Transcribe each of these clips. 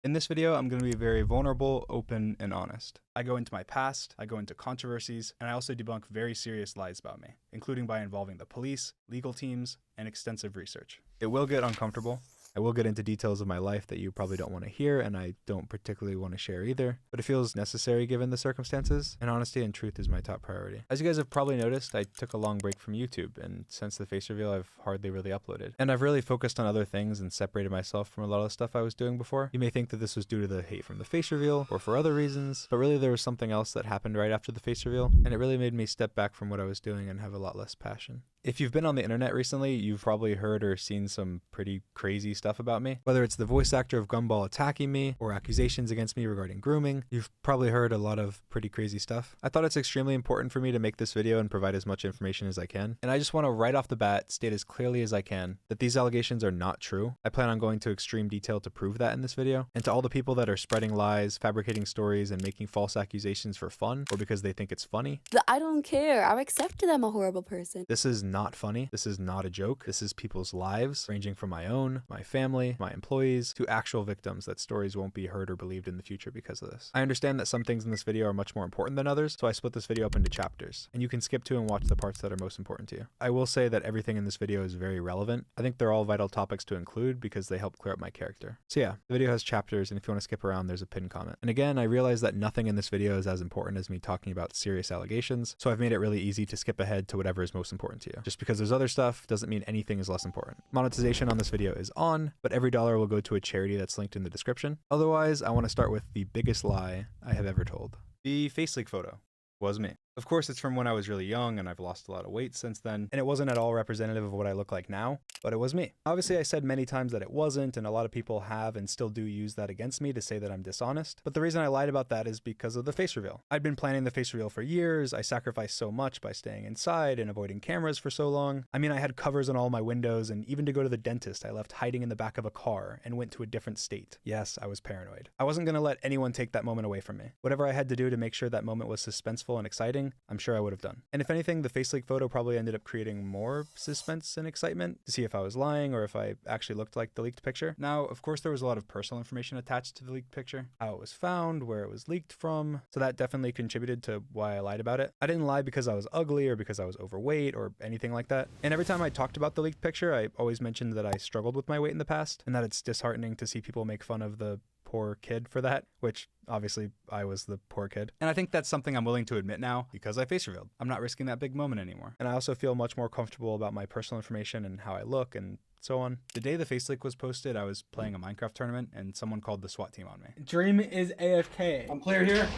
In this video, I'm going to be very vulnerable, open, and honest. I go into my past, I go into controversies, and I also debunk very serious lies about me, including by involving the police, legal teams, and extensive research. It will get uncomfortable. I will get into details of my life that you probably don't want to hear, and I don't particularly want to share either, but it feels necessary given the circumstances, and honesty and truth is my top priority. As you guys have probably noticed, I took a long break from YouTube, and since the face reveal, I've hardly really uploaded. And I've really focused on other things and separated myself from a lot of the stuff I was doing before. You may think that this was due to the hate from the face reveal, or for other reasons, but really there was something else that happened right after the face reveal, and it really made me step back from what I was doing and have a lot less passion. If you've been on the internet recently, you've probably heard or seen some pretty crazy stuff about me. Whether it's the voice actor of Gumball attacking me, or accusations against me regarding grooming, you've probably heard a lot of pretty crazy stuff. I thought it's extremely important for me to make this video and provide as much information as I can. And I just want to right off the bat state as clearly as I can that these allegations are not true. I plan on going to extreme detail to prove that in this video. And to all the people that are spreading lies, fabricating stories, and making false accusations for fun, or because they think it's funny. I don't care. I've accepted I'm a horrible person. This is not funny. This is not a joke. This is people's lives, ranging from my own, my family, my employees, to actual victims that stories won't be heard or believed in the future because of this. I understand that some things in this video are much more important than others, so I split this video up into chapters, and you can skip to and watch the parts that are most important to you. I will say that everything in this video is very relevant. I think they're all vital topics to include because they help clear up my character. So yeah, the video has chapters, and if you want to skip around, there's a pinned comment. And again, I realize that nothing in this video is as important as me talking about serious allegations, so I've made it really easy to skip ahead to whatever is most important to you. Just because there's other stuff doesn't mean anything is less important. Monetization on this video is on, but every dollar will go to a charity that's linked in the description. Otherwise, I want to start with the biggest lie I have ever told. The face leak photo was me. Of course, it's from when I was really young and I've lost a lot of weight since then, and it wasn't at all representative of what I look like now, but it was me. Obviously, I said many times that it wasn't, and a lot of people have and still do use that against me to say that I'm dishonest, but the reason I lied about that is because of the face reveal. I'd been planning the face reveal for years. I sacrificed so much by staying inside and avoiding cameras for so long. I mean, I had covers on all my windows, and even to go to the dentist, I left hiding in the back of a car and went to a different state. Yes, I was paranoid. I wasn't gonna let anyone take that moment away from me. Whatever I had to do to make sure that moment was suspenseful and exciting, I'm sure I would have done. And if anything, the face leak photo probably ended up creating more suspense and excitement to see if I was lying or if I actually looked like the leaked picture. Now, of course, there was a lot of personal information attached to the leaked picture, how it was found, where it was leaked from, so that definitely contributed to why I lied about it. I didn't lie because I was ugly or because I was overweight or anything like that. And every time I talked about the leaked picture, I always mentioned that I struggled with my weight in the past and that it's disheartening to see people make fun of the poor kid for that, which obviously I was the poor kid. And I think that's something I'm willing to admit now because I face revealed. I'm not risking that big moment anymore. And I also feel much more comfortable about my personal information and how I look and so on. The day the face leak was posted, I was playing a Minecraft tournament and someone called the SWAT team on me. Dream is AFK. I'm clear here.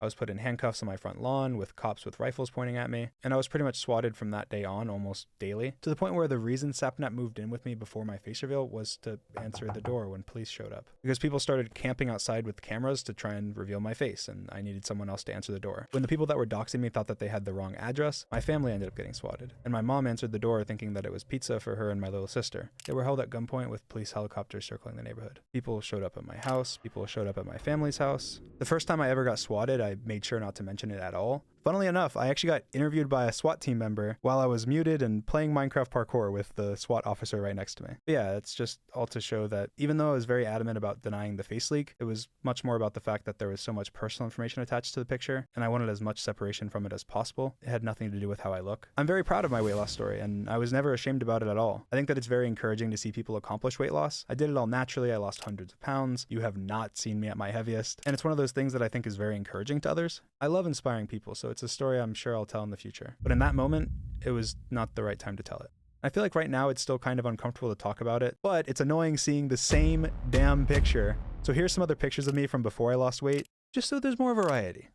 I was put in handcuffs on my front lawn with cops with rifles pointing at me, and I was pretty much swatted from that day on almost daily, to the point where the reason Sapnap moved in with me before my face reveal was to answer the door when police showed up. Because people started camping outside with cameras to try and reveal my face, and I needed someone else to answer the door. When the people that were doxing me thought that they had the wrong address, my family ended up getting swatted, and my mom answered the door thinking that it was pizza for her and my little sister. They were held at gunpoint with police helicopters circling the neighborhood. People showed up at my house, people showed up at my family's house. The first time I ever got swatted, I made sure not to mention it at all. Funnily enough, I actually got interviewed by a SWAT team member while I was muted and playing Minecraft parkour with the SWAT officer right next to me. But yeah, it's just all to show that even though I was very adamant about denying the face leak, it was much more about the fact that there was so much personal information attached to the picture, and I wanted as much separation from it as possible. It had nothing to do with how I look. I'm very proud of my weight loss story, and I was never ashamed about it at all. I think that it's very encouraging to see people accomplish weight loss. I did it all naturally. I lost hundreds of pounds. You have not seen me at my heaviest, and it's one of those things that I think is very encouraging to others. I love inspiring people, so it's a story I'm sure I'll tell in the future. But in that moment, it was not the right time to tell it. I feel like right now it's still kind of uncomfortable to talk about it, but it's annoying seeing the same damn picture. So here's some other pictures of me from before I lost weight, just so there's more variety.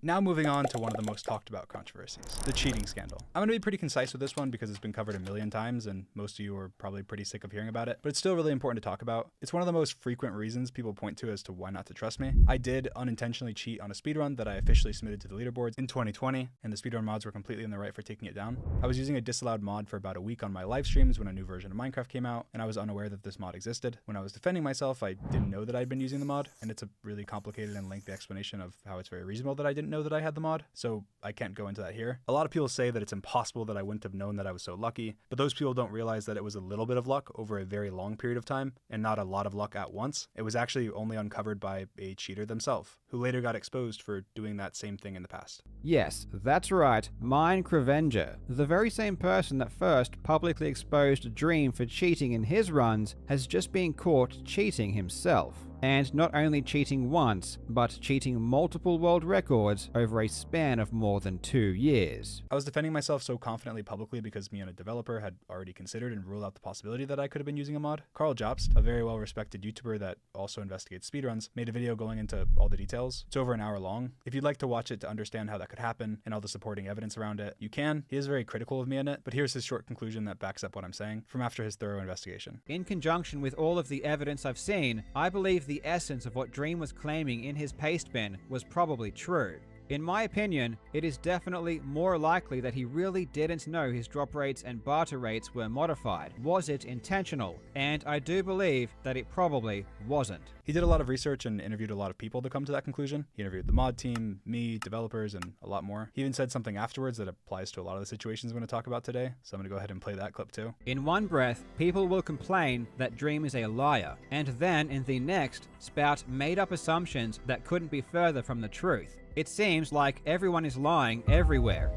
Now moving on to one of the most talked about controversies, the cheating scandal. I'm gonna be pretty concise with this one because it's been covered a million times and most of you are probably pretty sick of hearing about it, but it's still really important to talk about. It's one of the most frequent reasons people point to as to why not to trust me. I did unintentionally cheat on a speedrun that I officially submitted to the leaderboards in 2020, and the speedrun mods were completely in the right for taking it down. I was using a disallowed mod for about a week on my live streams when a new version of Minecraft came out, and I was unaware that this mod existed. When I was defending myself, I didn't know that I'd been using the mod, and it's a really complicated and lengthy explanation of how it's very reasonable that I didn't didn't know that I had the mod, so I can't go into that here. A lot of people say that it's impossible that I wouldn't have known that I was so lucky, but those people don't realize that it was a little bit of luck over a very long period of time, and not a lot of luck at once. It was actually only uncovered by a cheater themselves, who later got exposed for doing that same thing in the past. Yes, that's right, Mine Crevenger, the very same person that first publicly exposed Dream for cheating in his runs, has just been caught cheating himself. And not only cheating once, but cheating multiple world records over a span of more than 2 years. I was defending myself so confidently publicly because me and a developer had already considered and ruled out the possibility that I could have been using a mod. Carl Jobst, a very well-respected YouTuber that also investigates speedruns, made a video going into all the details. It's over an hour long. If you'd like to watch it to understand how that could happen and all the supporting evidence around it, you can. He is very critical of me in it, but here's his short conclusion that backs up what I'm saying from after his thorough investigation. In conjunction with all of the evidence I've seen, I believe the essence of what Dream was claiming in his paste bin was probably true. In my opinion, it is definitely more likely that he really didn't know his drop rates and barter rates were modified. Was it intentional? And I do believe that it probably wasn't. He did a lot of research and interviewed a lot of people to come to that conclusion. He interviewed the mod team, me, developers, and a lot more. He even said something afterwards that applies to a lot of the situations I'm going to talk about today, so I'm going to go ahead and play that clip too. In one breath, people will complain that Dream is a liar, and then in the next, spout made-up assumptions that couldn't be further from the truth. It seems like everyone is lying everywhere.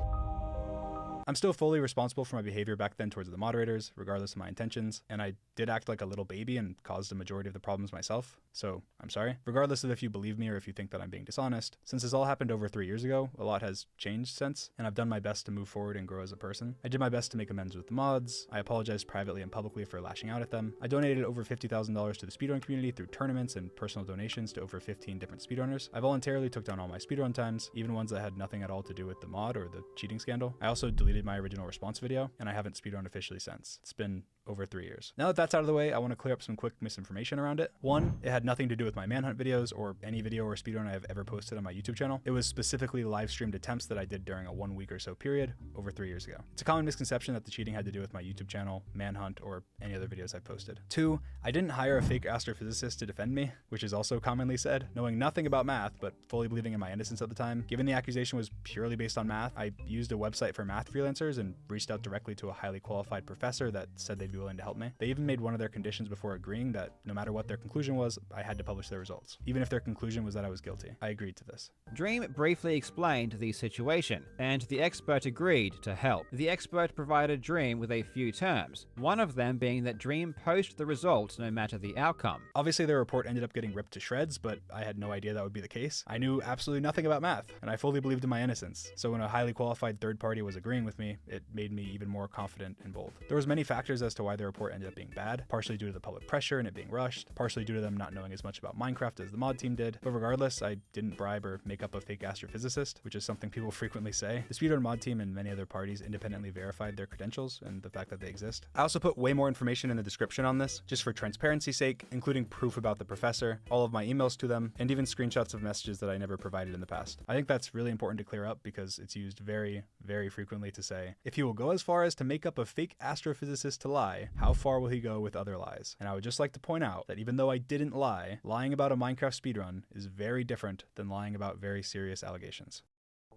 I'm still fully responsible for my behavior back then towards the moderators, regardless of my intentions, and I did act like a little baby and caused the majority of the problems myself, so I'm sorry. Regardless of if you believe me or if you think that I'm being dishonest, since this all happened over 3 years ago, a lot has changed since, and I've done my best to move forward and grow as a person. I did my best to make amends with the mods, I apologized privately and publicly for lashing out at them, I donated over $50,000 to the speedrun community through tournaments and personal donations to over 15 different speedrunners. I voluntarily took down all my speedrun times, even ones that had nothing at all to do with the mod or the cheating scandal. I also deleted my original response video, and I haven't speedrun officially since. It's been over 3 years. Now that that's out of the way, I want to clear up some quick misinformation around it. One, it had nothing to do with my manhunt videos or any video or speedrun I have ever posted on my YouTube channel. It was specifically live streamed attempts that I did during a 1 week or so period over 3 years ago. It's a common misconception that the cheating had to do with my YouTube channel, manhunt, or any other videos I've posted. Two, I didn't hire a fake astrophysicist to defend me, which is also commonly said. Knowing nothing about math, but fully believing in my innocence at the time, given the accusation was purely based on math, I used a website for math freelancers and reached out directly to a highly qualified professor that said they'd be willing to help me. They even made one of their conditions before agreeing that no matter what their conclusion was, I had to publish their results, even if their conclusion was that I was guilty. I agreed to this. Dream briefly explained the situation, and the expert agreed to help. The expert provided Dream with a few terms, one of them being that Dream post the results no matter the outcome. Obviously, their report ended up getting ripped to shreds, but I had no idea that would be the case. I knew absolutely nothing about math, and I fully believed in my innocence. So when a highly qualified third party was agreeing with me, it made me even more confident and bold. There was many factors as to why the report ended up being bad, partially due to the public pressure and it being rushed, partially due to them not knowing as much about Minecraft as the mod team did, but regardless, I didn't bribe or make up a fake astrophysicist, which is something people frequently say. The speedrun mod team and many other parties independently verified their credentials and the fact that they exist. I also put way more information in the description on this, just for transparency's sake, including proof about the professor, all of my emails to them, and even screenshots of messages that I never provided in the past. I think that's really important to clear up because it's used very, very frequently to say, if he will go as far as to make up a fake astrophysicist to lie, how far will he go with other lies? And I would just like to point out that even though I didn't lie, lying about a Minecraft speedrun is very different than lying about very serious allegations.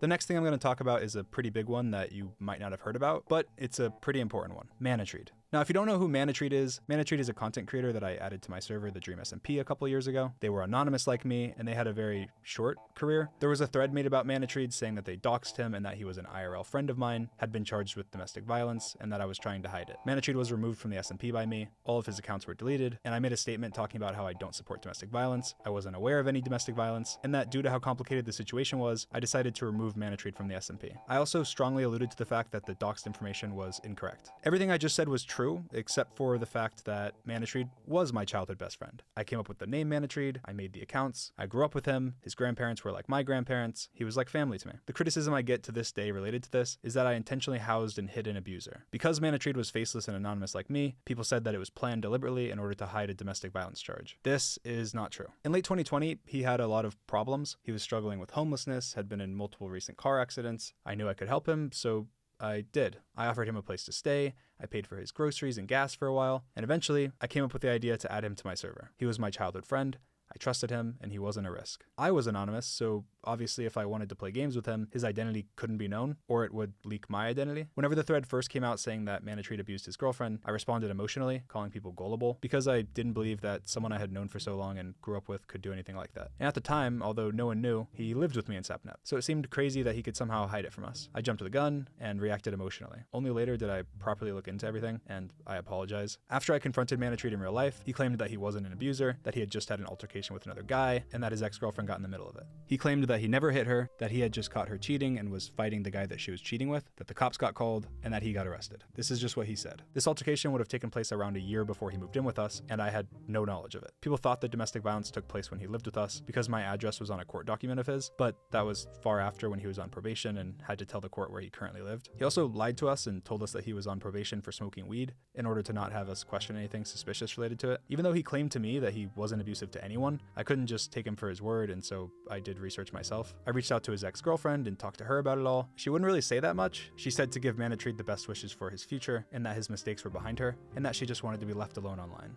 The next thing I'm going to talk about is a pretty big one that you might not have heard about, but it's a pretty important one. Manatreed. Now, if you don't know who Manatreed is a content creator that I added to my server, the Dream SMP, a couple years ago. They were anonymous like me, and they had a very short career. There was a thread made about Manatreed saying that they doxed him and that he was an IRL friend of mine, had been charged with domestic violence, and that I was trying to hide it. Manatreed was removed from the SMP by me, all of his accounts were deleted, and I made a statement talking about how I don't support domestic violence, I wasn't aware of any domestic violence, and that due to how complicated the situation was, I decided to remove Manatreed from the SMP. I also strongly alluded to the fact that the doxed information was incorrect. Everything I just said was true, except for the fact that Manatreed was my childhood best friend. I came up with the name Manatreed, I made the accounts, I grew up with him, his grandparents were like my grandparents, he was like family to me. The criticism I get to this day related to this is that I intentionally housed and hid an abuser. Because Manatreed was faceless and anonymous like me, people said that it was planned deliberately in order to hide a domestic violence charge. This is not true. In late 2020, he had a lot of problems. He was struggling with homelessness, had been in multiple recent car accidents. I knew I could help him, so I did. I offered him a place to stay, I paid for his groceries and gas for a while, and eventually I came up with the idea to add him to my server. He was my childhood friend, I I trusted him, and he wasn't a risk. I was anonymous, so obviously if I wanted to play games with him, his identity couldn't be known, or it would leak my identity. Whenever the thread first came out saying that Manatreed abused his girlfriend, I responded emotionally, calling people gullible, because I didn't believe that someone I had known for so long and grew up with could do anything like that. And at the time, although no one knew, he lived with me in Sapnet, so it seemed crazy that he could somehow hide it from us. I jumped to the gun and reacted emotionally. Only later did I properly look into everything, and I apologize. After I confronted Manatreed in real life, he claimed that he wasn't an abuser, that he had just had an altercation with another guy, and that his ex-girlfriend got in the middle of it. He claimed that he never hit her, that he had just caught her cheating and was fighting the guy that she was cheating with, that the cops got called, and that he got arrested. This is just what he said. This altercation would have taken place around a year before he moved in with us, and I had no knowledge of it. People thought that domestic violence took place when he lived with us because my address was on a court document of his, but that was far after when he was on probation and had to tell the court where he currently lived. He also lied to us and told us that he was on probation for smoking weed in order to not have us question anything suspicious related to it. Even though he claimed to me that he wasn't abusive to anyone, I couldn't just take him for his word, and so I did research myself. I reached out to his ex-girlfriend and talked to her about it all. She wouldn't really say that much. She said to give Manatreed the best wishes for his future, and that his mistakes were behind her, and that she just wanted to be left alone online.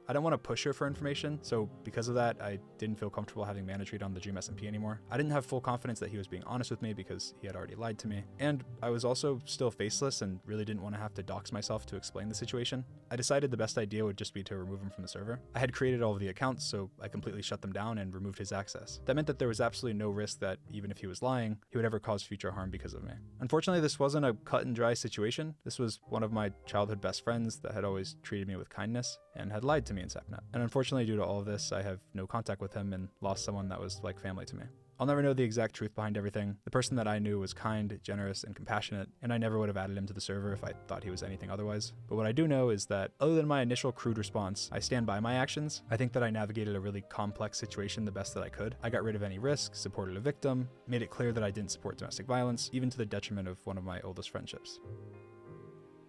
I don't want to push her for information, so because of that, I didn't feel comfortable having Manatreed on the Dream SMP anymore. I didn't have full confidence that he was being honest with me because he had already lied to me, and I was also still faceless and really didn't want to have to dox myself to explain the situation. I decided the best idea would just be to remove him from the server. I had created all of the accounts, so I completely shut them down and removed his access. That meant that there was absolutely no risk that, even if he was lying, he would ever cause future harm because of me. Unfortunately, this wasn't a cut and dry situation. This was one of my childhood best friends that had always treated me with kindness and had lied to me in Sapnet. And unfortunately, due to all of this, I have no contact with him and lost someone that was like family to me. I'll never know the exact truth behind everything. The person that I knew was kind, generous, and compassionate, and I never would have added him to the server if I thought he was anything otherwise. But what I do know is that, other than my initial crude response, I stand by my actions. I think that I navigated a really complex situation the best that I could. I got rid of any risk, supported a victim, made it clear that I didn't support domestic violence, even to the detriment of one of my oldest friendships.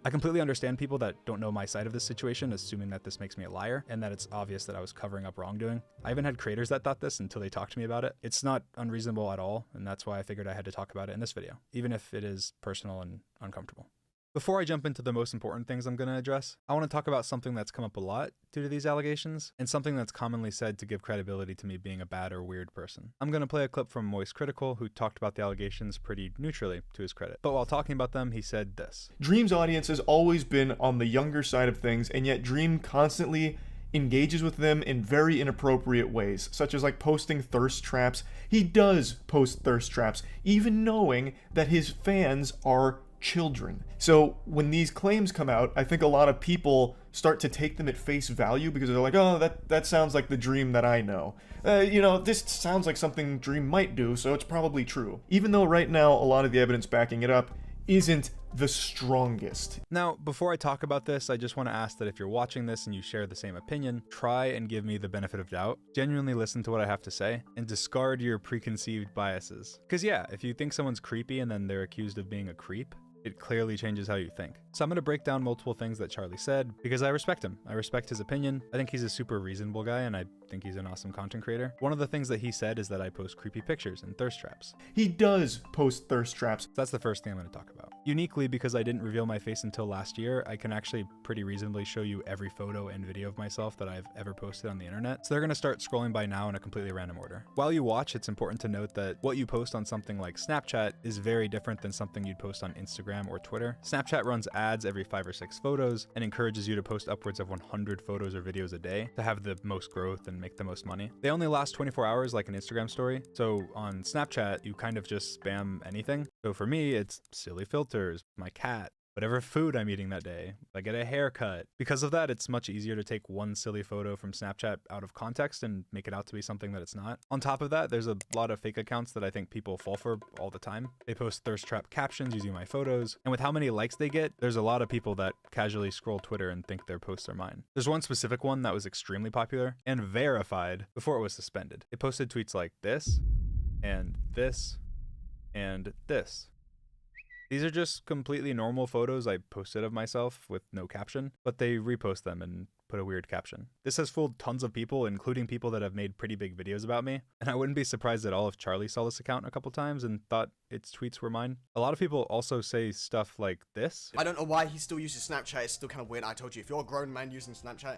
I completely understand people that don't know my side of this situation, assuming that this makes me a liar and that it's obvious that I was covering up wrongdoing. I even had creators that thought this until they talked to me about it. It's not unreasonable at all, and that's why I figured I had to talk about it in this video, even if it is personal and uncomfortable. Before I jump into the most important things I'm going to address, I want to talk about something that's come up a lot due to these allegations, and something that's commonly said to give credibility to me being a bad or weird person. I'm going to play a clip from Moist Critical, who talked about the allegations pretty neutrally, to his credit. But while talking about them, he said this. Dream's audience has always been on the younger side of things, and yet Dream constantly engages with them in very inappropriate ways, such as like posting thirst traps. He does post thirst traps, even knowing that his fans are children. So when these claims come out, I think a lot of people start to take them at face value because they're like, oh, that sounds like the Dream that I know. This sounds like something Dream might do, so it's probably true. Even though right now a lot of the evidence backing it up isn't the strongest. Now, before I talk about this, I just want to ask that if you're watching this and you share the same opinion, try and give me the benefit of doubt. Genuinely listen to what I have to say and discard your preconceived biases. Because yeah, if you think someone's creepy and then they're accused of being a creep, it clearly changes how you think. So I'm going to break down multiple things that Charlie said because I respect him. I respect his opinion. I think he's a super reasonable guy and I think he's an awesome content creator. One of the things that he said is that I post creepy pictures and thirst traps. He does post thirst traps. That's the first thing I'm going to talk about. Uniquely, because I didn't reveal my face until last year, I can actually pretty reasonably show you every photo and video of myself that I've ever posted on the internet. So they're going to start scrolling by now in a completely random order. While you watch, it's important to note that what you post on something like Snapchat is very different than something you'd post on Instagram or Twitter. Snapchat runs ads every 5 or 6 photos and encourages you to post upwards of 100 photos or videos a day to have the most growth and make the most money. They only last 24 hours like an Instagram story. So on Snapchat, you kind of just spam anything. So for me, it's silly filters, my cat, whatever food I'm eating that day, I get a haircut. Because of that, it's much easier to take one silly photo from Snapchat out of context and make it out to be something that it's not. On top of that, there's a lot of fake accounts that I think people fall for all the time. They post thirst trap captions using my photos, and with how many likes they get, there's a lot of people that casually scroll Twitter and think their posts are mine. There's one specific one that was extremely popular and verified before it was suspended. It posted tweets like this, and this, and this. These are just completely normal photos I posted of myself with no caption, but they repost them and put a weird caption. This has fooled tons of people, including people that have made pretty big videos about me, and I wouldn't be surprised at all if Charlie saw this account a couple times and thought its tweets were mine. A lot of people also say stuff like this. I don't know why he still uses Snapchat, it's still kind of weird. I told you, if you're a grown man using Snapchat,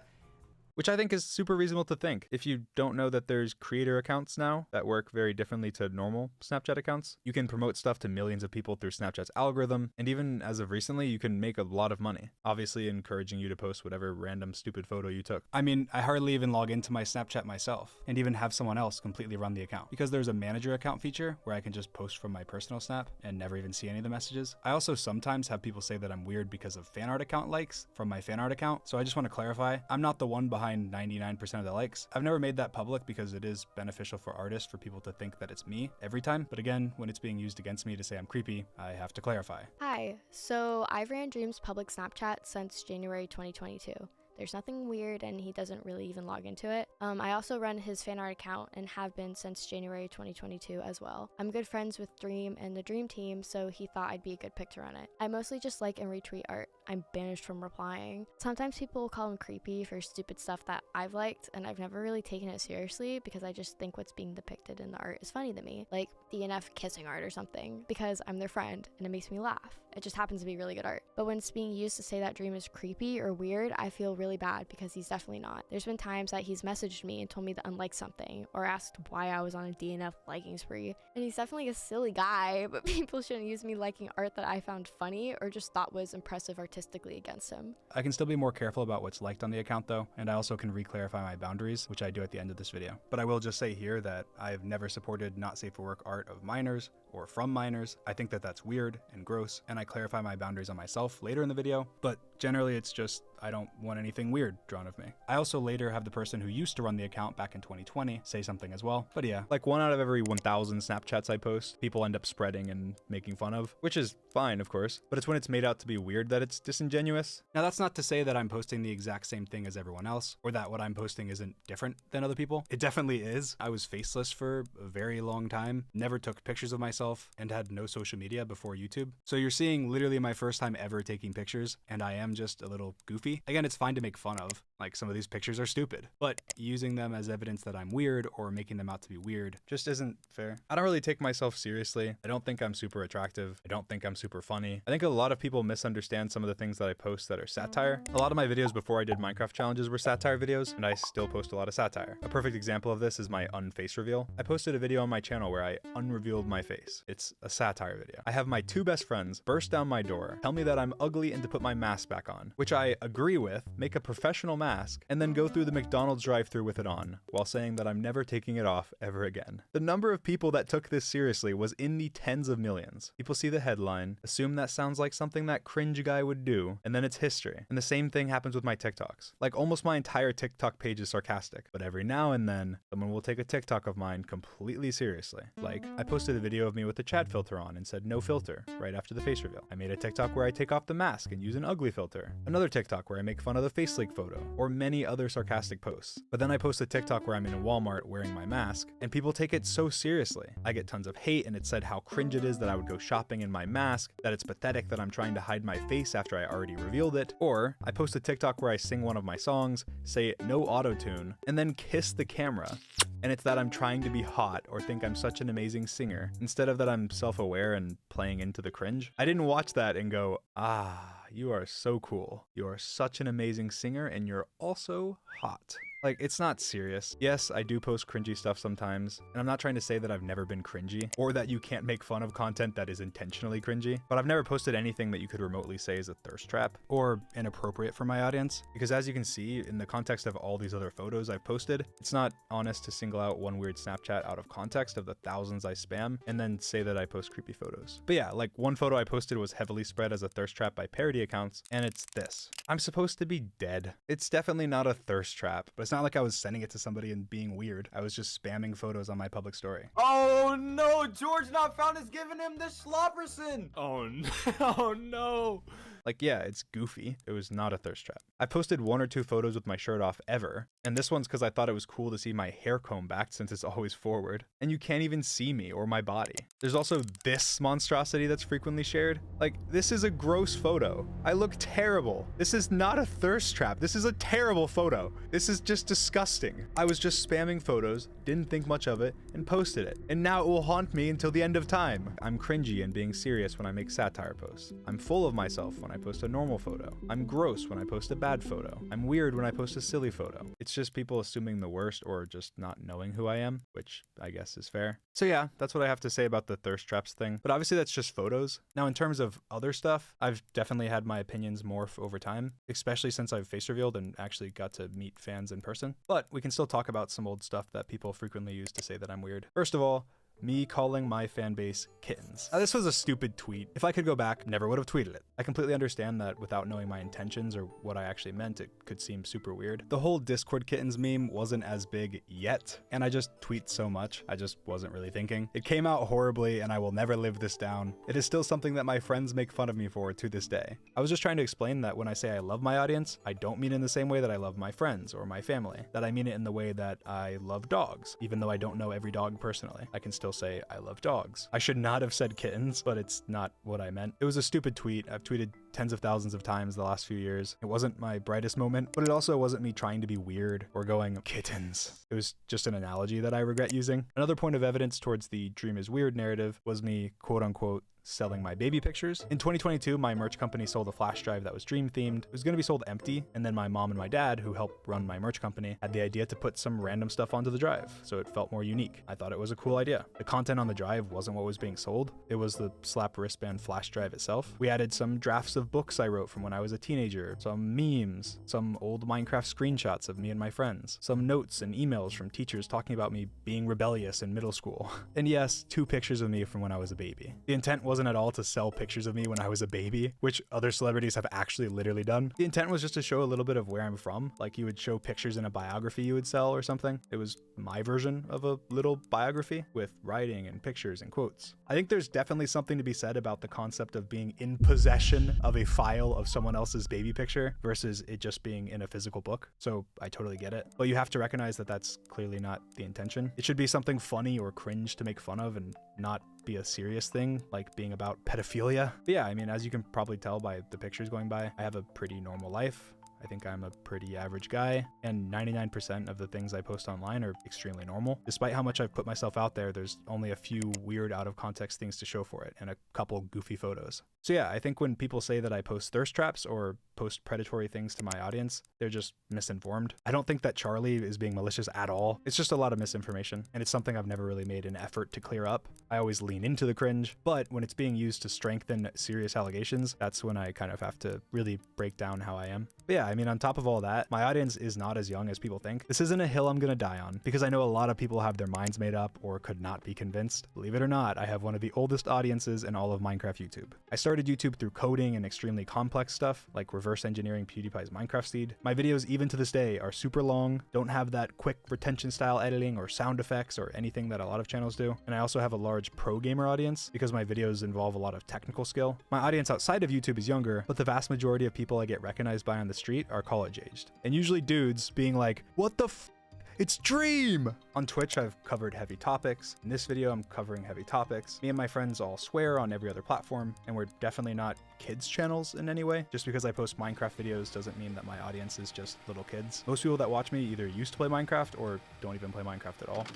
which I think is super reasonable to think. If you don't know that there's creator accounts now that work very differently to normal Snapchat accounts, you can promote stuff to millions of people through Snapchat's algorithm, and even as of recently, you can make a lot of money, obviously encouraging you to post whatever random stupid photo you took. I mean, I hardly even log into my Snapchat myself, and even have someone else completely run the account, because there's a manager account feature where I can just post from my personal Snap and never even see any of the messages. I also sometimes have people say that I'm weird because of fan art account likes from my fan art account, so I just want to clarify, I'm not the one behind 99% of the likes. I've never made that public because it is beneficial for artists for people to think that it's me every time, but again, when it's being used against me to say I'm creepy, I have to clarify. Hi, so I've ran Dream's public Snapchat since January 2022. There's nothing weird and he doesn't really even log into it. I also run his fan art account and have been since January 2022 as well. I'm good friends with Dream and the Dream team, so he thought I'd be a good pick to run it. I mostly just like and retweet art. I'm banished from replying. Sometimes people will call him creepy for stupid stuff that I've liked, and I've never really taken it seriously because I just think what's being depicted in the art is funny to me, like DNF kissing art or something, because I'm their friend and it makes me laugh. It just happens to be really good art. But when it's being used to say that Dream is creepy or weird, I feel really bad because he's definitely not. There's been times that he's messaged me and told me to unlike something or asked why I was on a DNF liking spree. And he's definitely a silly guy, but people shouldn't use me liking art that I found funny or just thought was impressive artistically against him. I can still be more careful about what's liked on the account though, and I also can re-clarify my boundaries, which I do at the end of this video. But I will just say here that I've never supported not safe for work art of minors or from minors. I think that that's weird and gross, and I clarify my boundaries on myself later in the video, but generally it's just I don't want anything weird drawn of me. I also later have the person who used to run the account back in 2020 say something as well. But yeah, like 1 out of every 1,000 Snapchats I post, people end up spreading and making fun of, which is fine, of course, but it's when it's made out to be weird that it's disingenuous. Now that's not to say that I'm posting the exact same thing as everyone else, or that what I'm posting isn't different than other people. It definitely is. I was faceless for a very long time, never took pictures of myself, and had no social media before YouTube. So you're seeing literally my first time ever taking pictures, and I am just a little goofy. Again, it's fine to make fun of, like some of these pictures are stupid, but using them as evidence that I'm weird or making them out to be weird just isn't fair. I don't really take myself seriously. I don't think I'm super attractive. I don't think I'm super funny. I think a lot of people misunderstand some of the things that I post that are satire. A lot of my videos before I did Minecraft challenges were satire videos, and I still post a lot of satire. A perfect example of this is my unface reveal. I posted a video on my channel where I unrevealed my face. It's a satire video. I have my 2 best friends burst down my door, tell me that I'm ugly and to put my mask back on, which I agree with, make a professional mask, and then go through the McDonald's drive-thru with it on, while saying that I'm never taking it off ever again. The number of people that took this seriously was in the tens of millions. People see the headline, assume that sounds like something that cringe guy would do, and then it's history. And the same thing happens with my TikToks. Like almost my entire TikTok page is sarcastic, but every now and then, someone will take a TikTok of mine completely seriously. Like, I posted a video of me with the Chad filter on and said no filter right after the face reveal. I made a TikTok where I take off the mask and use an ugly filter. Another TikTok where I make fun of the face leak photo, or many other sarcastic posts. But then I post a TikTok where I'm in a Walmart wearing my mask, and people take it so seriously. I get tons of hate, and it said how cringe it is that I would go shopping in my mask, that it's pathetic that I'm trying to hide my face after I already revealed it. Or I post a TikTok where I sing one of my songs, say no auto-tune, and then kiss the camera. And it's that I'm trying to be hot or think I'm such an amazing singer, instead of that I'm self-aware and playing into the cringe. I didn't watch that and go, ah, you are so cool. You are such an amazing singer and you're also hot. Like, it's not serious. Yes, I do post cringy stuff sometimes, and I'm not trying to say that I've never been cringy, or that you can't make fun of content that is intentionally cringy, but I've never posted anything that you could remotely say is a thirst trap, or inappropriate for my audience, because as you can see, in the context of all these other photos I've posted, it's not honest to single out one weird Snapchat out of context of the thousands I spam, and then say that I post creepy photos. But yeah, like one photo I posted was heavily spread as a thirst trap by parody accounts, and it's this. I'm supposed to be dead. It's definitely not a thirst trap, but it's not like I was sending it to somebody and being weird. I was just spamming photos on my public story. Oh no, George Not Found is giving him the Schlopperson. Oh no. Oh no. Like, yeah, it's goofy. It was not a thirst trap. I posted 1 or 2 photos with my shirt off ever, and this one's because I thought it was cool to see my hair comb back since it's always forward, and you can't even see me or my body. There's also this monstrosity that's frequently shared. Like, this is a gross photo. I look terrible. This is not a thirst trap. This is a terrible photo. This is just disgusting. I was just spamming photos, didn't think much of it, and posted it. And now it will haunt me until the end of time. I'm cringy and being serious when I make satire posts. I'm full of myself when I post a normal photo. I'm gross when I post a bad photo. I'm weird when I post a silly photo. It's just people assuming the worst or just not knowing who I am, which I guess is fair. So yeah, that's what I have to say about the thirst traps thing. But obviously that's just photos. Now in terms of other stuff, I've definitely had my opinions morph over time, especially since I've face revealed and actually got to meet fans in person. But we can still talk about some old stuff that people frequently use to say that I'm weird. First of all, me calling my fan base kittens. Now, this was a stupid tweet. If I could go back, never would have tweeted it. I completely understand that without knowing my intentions or what I actually meant, it could seem super weird. The whole Discord kittens meme wasn't as big yet, and I just tweet so much, I just wasn't really thinking. It came out horribly, and I will never live this down. It is still something that my friends make fun of me for to this day. I was just trying to explain that when I say I love my audience, I don't mean it in the same way that I love my friends or my family. That I mean it in the way that I love dogs, even though I don't know every dog personally. I can still say I love dogs. I should not have said kittens, but it's not what I meant. It was a stupid tweet. I've tweeted tens of thousands of times the last few years. It wasn't my brightest moment, but it also wasn't me trying to be weird or going kittens. It was just an analogy that I regret using. Another point of evidence towards the Dream is Weird narrative was me quote unquote selling my baby pictures. In 2022, my merch company sold a flash drive that was Dream themed. It was going to be sold empty, and then my mom and my dad, who help run my merch company, had the idea to put some random stuff onto the drive, so it felt more unique. I thought it was a cool idea. The content on the drive wasn't what was being sold. It was the slap wristband flash drive itself. We added some drafts of books I wrote from when I was a teenager, some memes, some old Minecraft screenshots of me and my friends, some notes and emails from teachers talking about me being rebellious in middle school, and yes, 2 pictures of me from when I was a baby. The intent wasn't at all to sell pictures of me when I was a baby, which other celebrities have actually literally done. The intent was just to show a little bit of where I'm from, like you would show pictures in a biography you would sell or something. It was my version of a little biography with writing and pictures and quotes. I think there's definitely something to be said about the concept of being in possession of a file of someone else's baby picture versus it just being in a physical book. So I totally get it. But you have to recognize that that's clearly not the intention. It should be something funny or cringe to make fun of and not be a serious thing, like being about pedophilia. But yeah, I mean, as you can probably tell by the pictures going by, I have a pretty normal life. I think I'm a pretty average guy, and 99% of the things I post online are extremely normal. Despite how much I've put myself out there, there's only a few weird out of context things to show for it, and a couple goofy photos. So yeah, I think when people say that I post thirst traps or post predatory things to my audience, they're just misinformed. I don't think that Charlie is being malicious at all. It's just a lot of misinformation, and it's something I've never really made an effort to clear up. I always lean into the cringe, but when it's being used to strengthen serious allegations, that's when I kind of have to really break down how I am. But yeah, I mean, on top of all that, my audience is not as young as people think. This isn't a hill I'm gonna die on, because I know a lot of people have their minds made up or could not be convinced. Believe it or not, I have one of the oldest audiences in all of Minecraft YouTube. I started YouTube through coding and extremely complex stuff, like reverse engineering PewDiePie's Minecraft seed. My videos, even to this day, are super long, don't have that quick retention style editing or sound effects or anything that a lot of channels do. And I also have a large pro gamer audience because my videos involve a lot of technical skill. My audience outside of YouTube is younger, but the vast majority of people I get recognized by on the street are college aged. And usually dudes being like, "What the f? It's Dream!" On Twitch, I've covered heavy topics. In this video, I'm covering heavy topics. Me and my friends all swear on every other platform, and we're definitely not kids channels in any way. Just because I post Minecraft videos doesn't mean that my audience is just little kids. Most people that watch me either used to play Minecraft or don't even play Minecraft at all.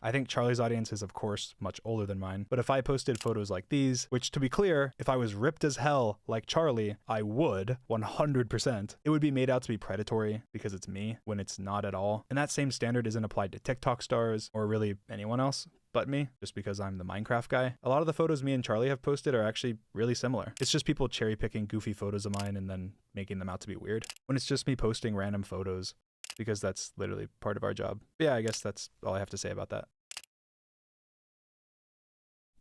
I think Charlie's audience is of course much older than mine, but if I posted photos like these, which to be clear, if I was ripped as hell like Charlie, I would 100%, it would be made out to be predatory because it's me when it's not at all. And that same standard isn't applied to TikTok stars or really anyone else but me, just because I'm the Minecraft guy. A lot of the photos me and Charlie have posted are actually really similar. It's just people cherry picking goofy photos of mine and then making them out to be weird. When it's just me posting random photos, because that's literally part of our job. But yeah, I guess that's all I have to say about that.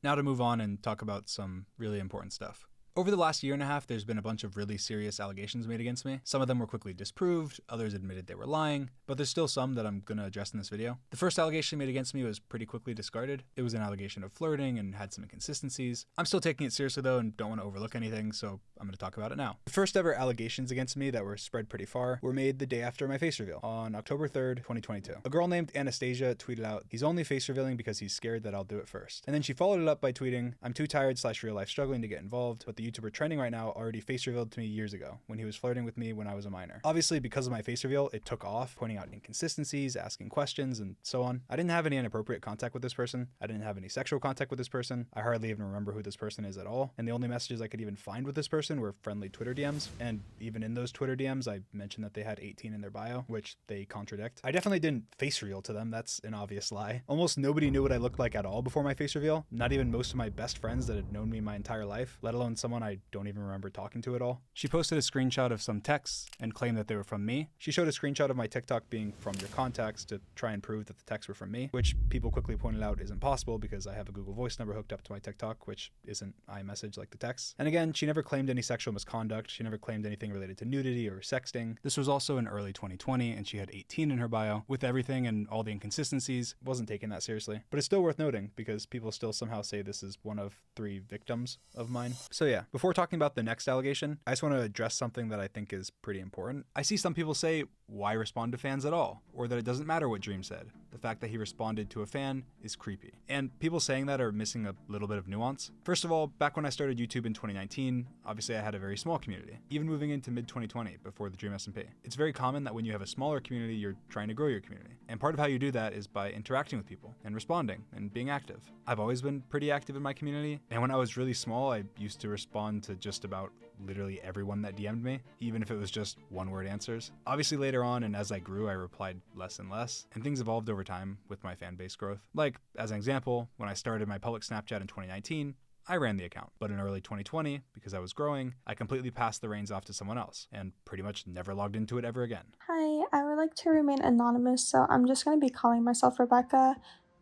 Now to move on and talk about some really important stuff. Over the last year and a half, there's been a bunch of really serious allegations made against me. Some of them were quickly disproved, others admitted they were lying, but there's still some that I'm gonna address in this video. The first allegation made against me was pretty quickly discarded. It was an allegation of flirting and had some inconsistencies. I'm still taking it seriously though and don't want to overlook anything, so I'm gonna talk about it now. The first ever allegations against me that were spread pretty far were made the day after my face reveal, on October 3rd, 2022. A girl named Anastasia tweeted out, "He's only face revealing because he's scared that I'll do it first." And then she followed it up by tweeting, "I'm too tired / real life struggling to get involved, but the YouTuber trending right now already face revealed to me years ago when he was flirting with me when I was a minor. Obviously, because of my face reveal, it took off, pointing out inconsistencies, asking questions, and so on. I didn't have any inappropriate contact with this person. I didn't have any sexual contact with this person. I hardly even remember who this person is at all. And the only messages I could even find with this person were friendly Twitter DMs. And even in those Twitter DMs, I mentioned that they had 18 in their bio, which they contradict. I definitely didn't face reveal to them. That's an obvious lie. Almost nobody knew what I looked like at all before my face reveal. Not even most of my best friends that had known me my entire life, let alone someone I don't even remember talking to at all. She posted a screenshot of some texts and claimed that they were from me. She showed a screenshot of my TikTok being from your contacts to try and prove that the texts were from me, which people quickly pointed out isn't possible because I have a Google Voice number hooked up to my TikTok, which isn't iMessage like the text. And again, she never claimed any sexual misconduct. She never claimed anything related to nudity or sexting. This was also in early 2020 and she had 18 in her bio. With everything and all the inconsistencies, wasn't taking that seriously. But it's still worth noting because people still somehow say this is one of 3 victims of mine. So yeah, before talking about the next allegation, I just want to address something that I think is pretty important. I see some people say, why respond to fans at all? Or that it doesn't matter what Dream said. The fact that he responded to a fan is creepy. And people saying that are missing a little bit of nuance. First of all, back when I started YouTube in 2019, obviously I had a very small community. Even moving into mid-2020 before the Dream SMP. It's very common that when you have a smaller community, you're trying to grow your community. And part of how you do that is by interacting with people and responding and being active. I've always been pretty active in my community. And when I was really small, I used to respond to just about literally everyone that DM'd me, even if it was just one-word answers. Obviously later on, and as I grew, I replied less and less, and things evolved over time with my fan base growth. Like, as an example, when I started my public Snapchat in 2019, I ran the account, but in early 2020, because I was growing, I completely passed the reins off to someone else, and pretty much never logged into it ever again. Hi, I would like to remain anonymous, so I'm just going to be calling myself Rebecca.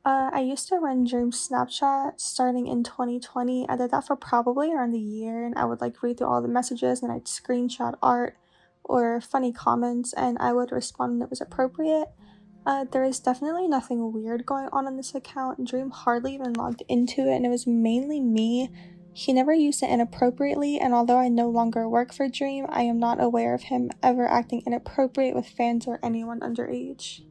I used to run Dream Snapchat starting in 2020. I did that for probably around a year, and I would read through all the messages and I'd screenshot art or funny comments and I would respond when it was appropriate. There is definitely nothing weird going on this account. Dream hardly even logged into it and it was mainly me. He never used it inappropriately, and although I no longer work for Dream, I am not aware of him ever acting inappropriate with fans or anyone underage.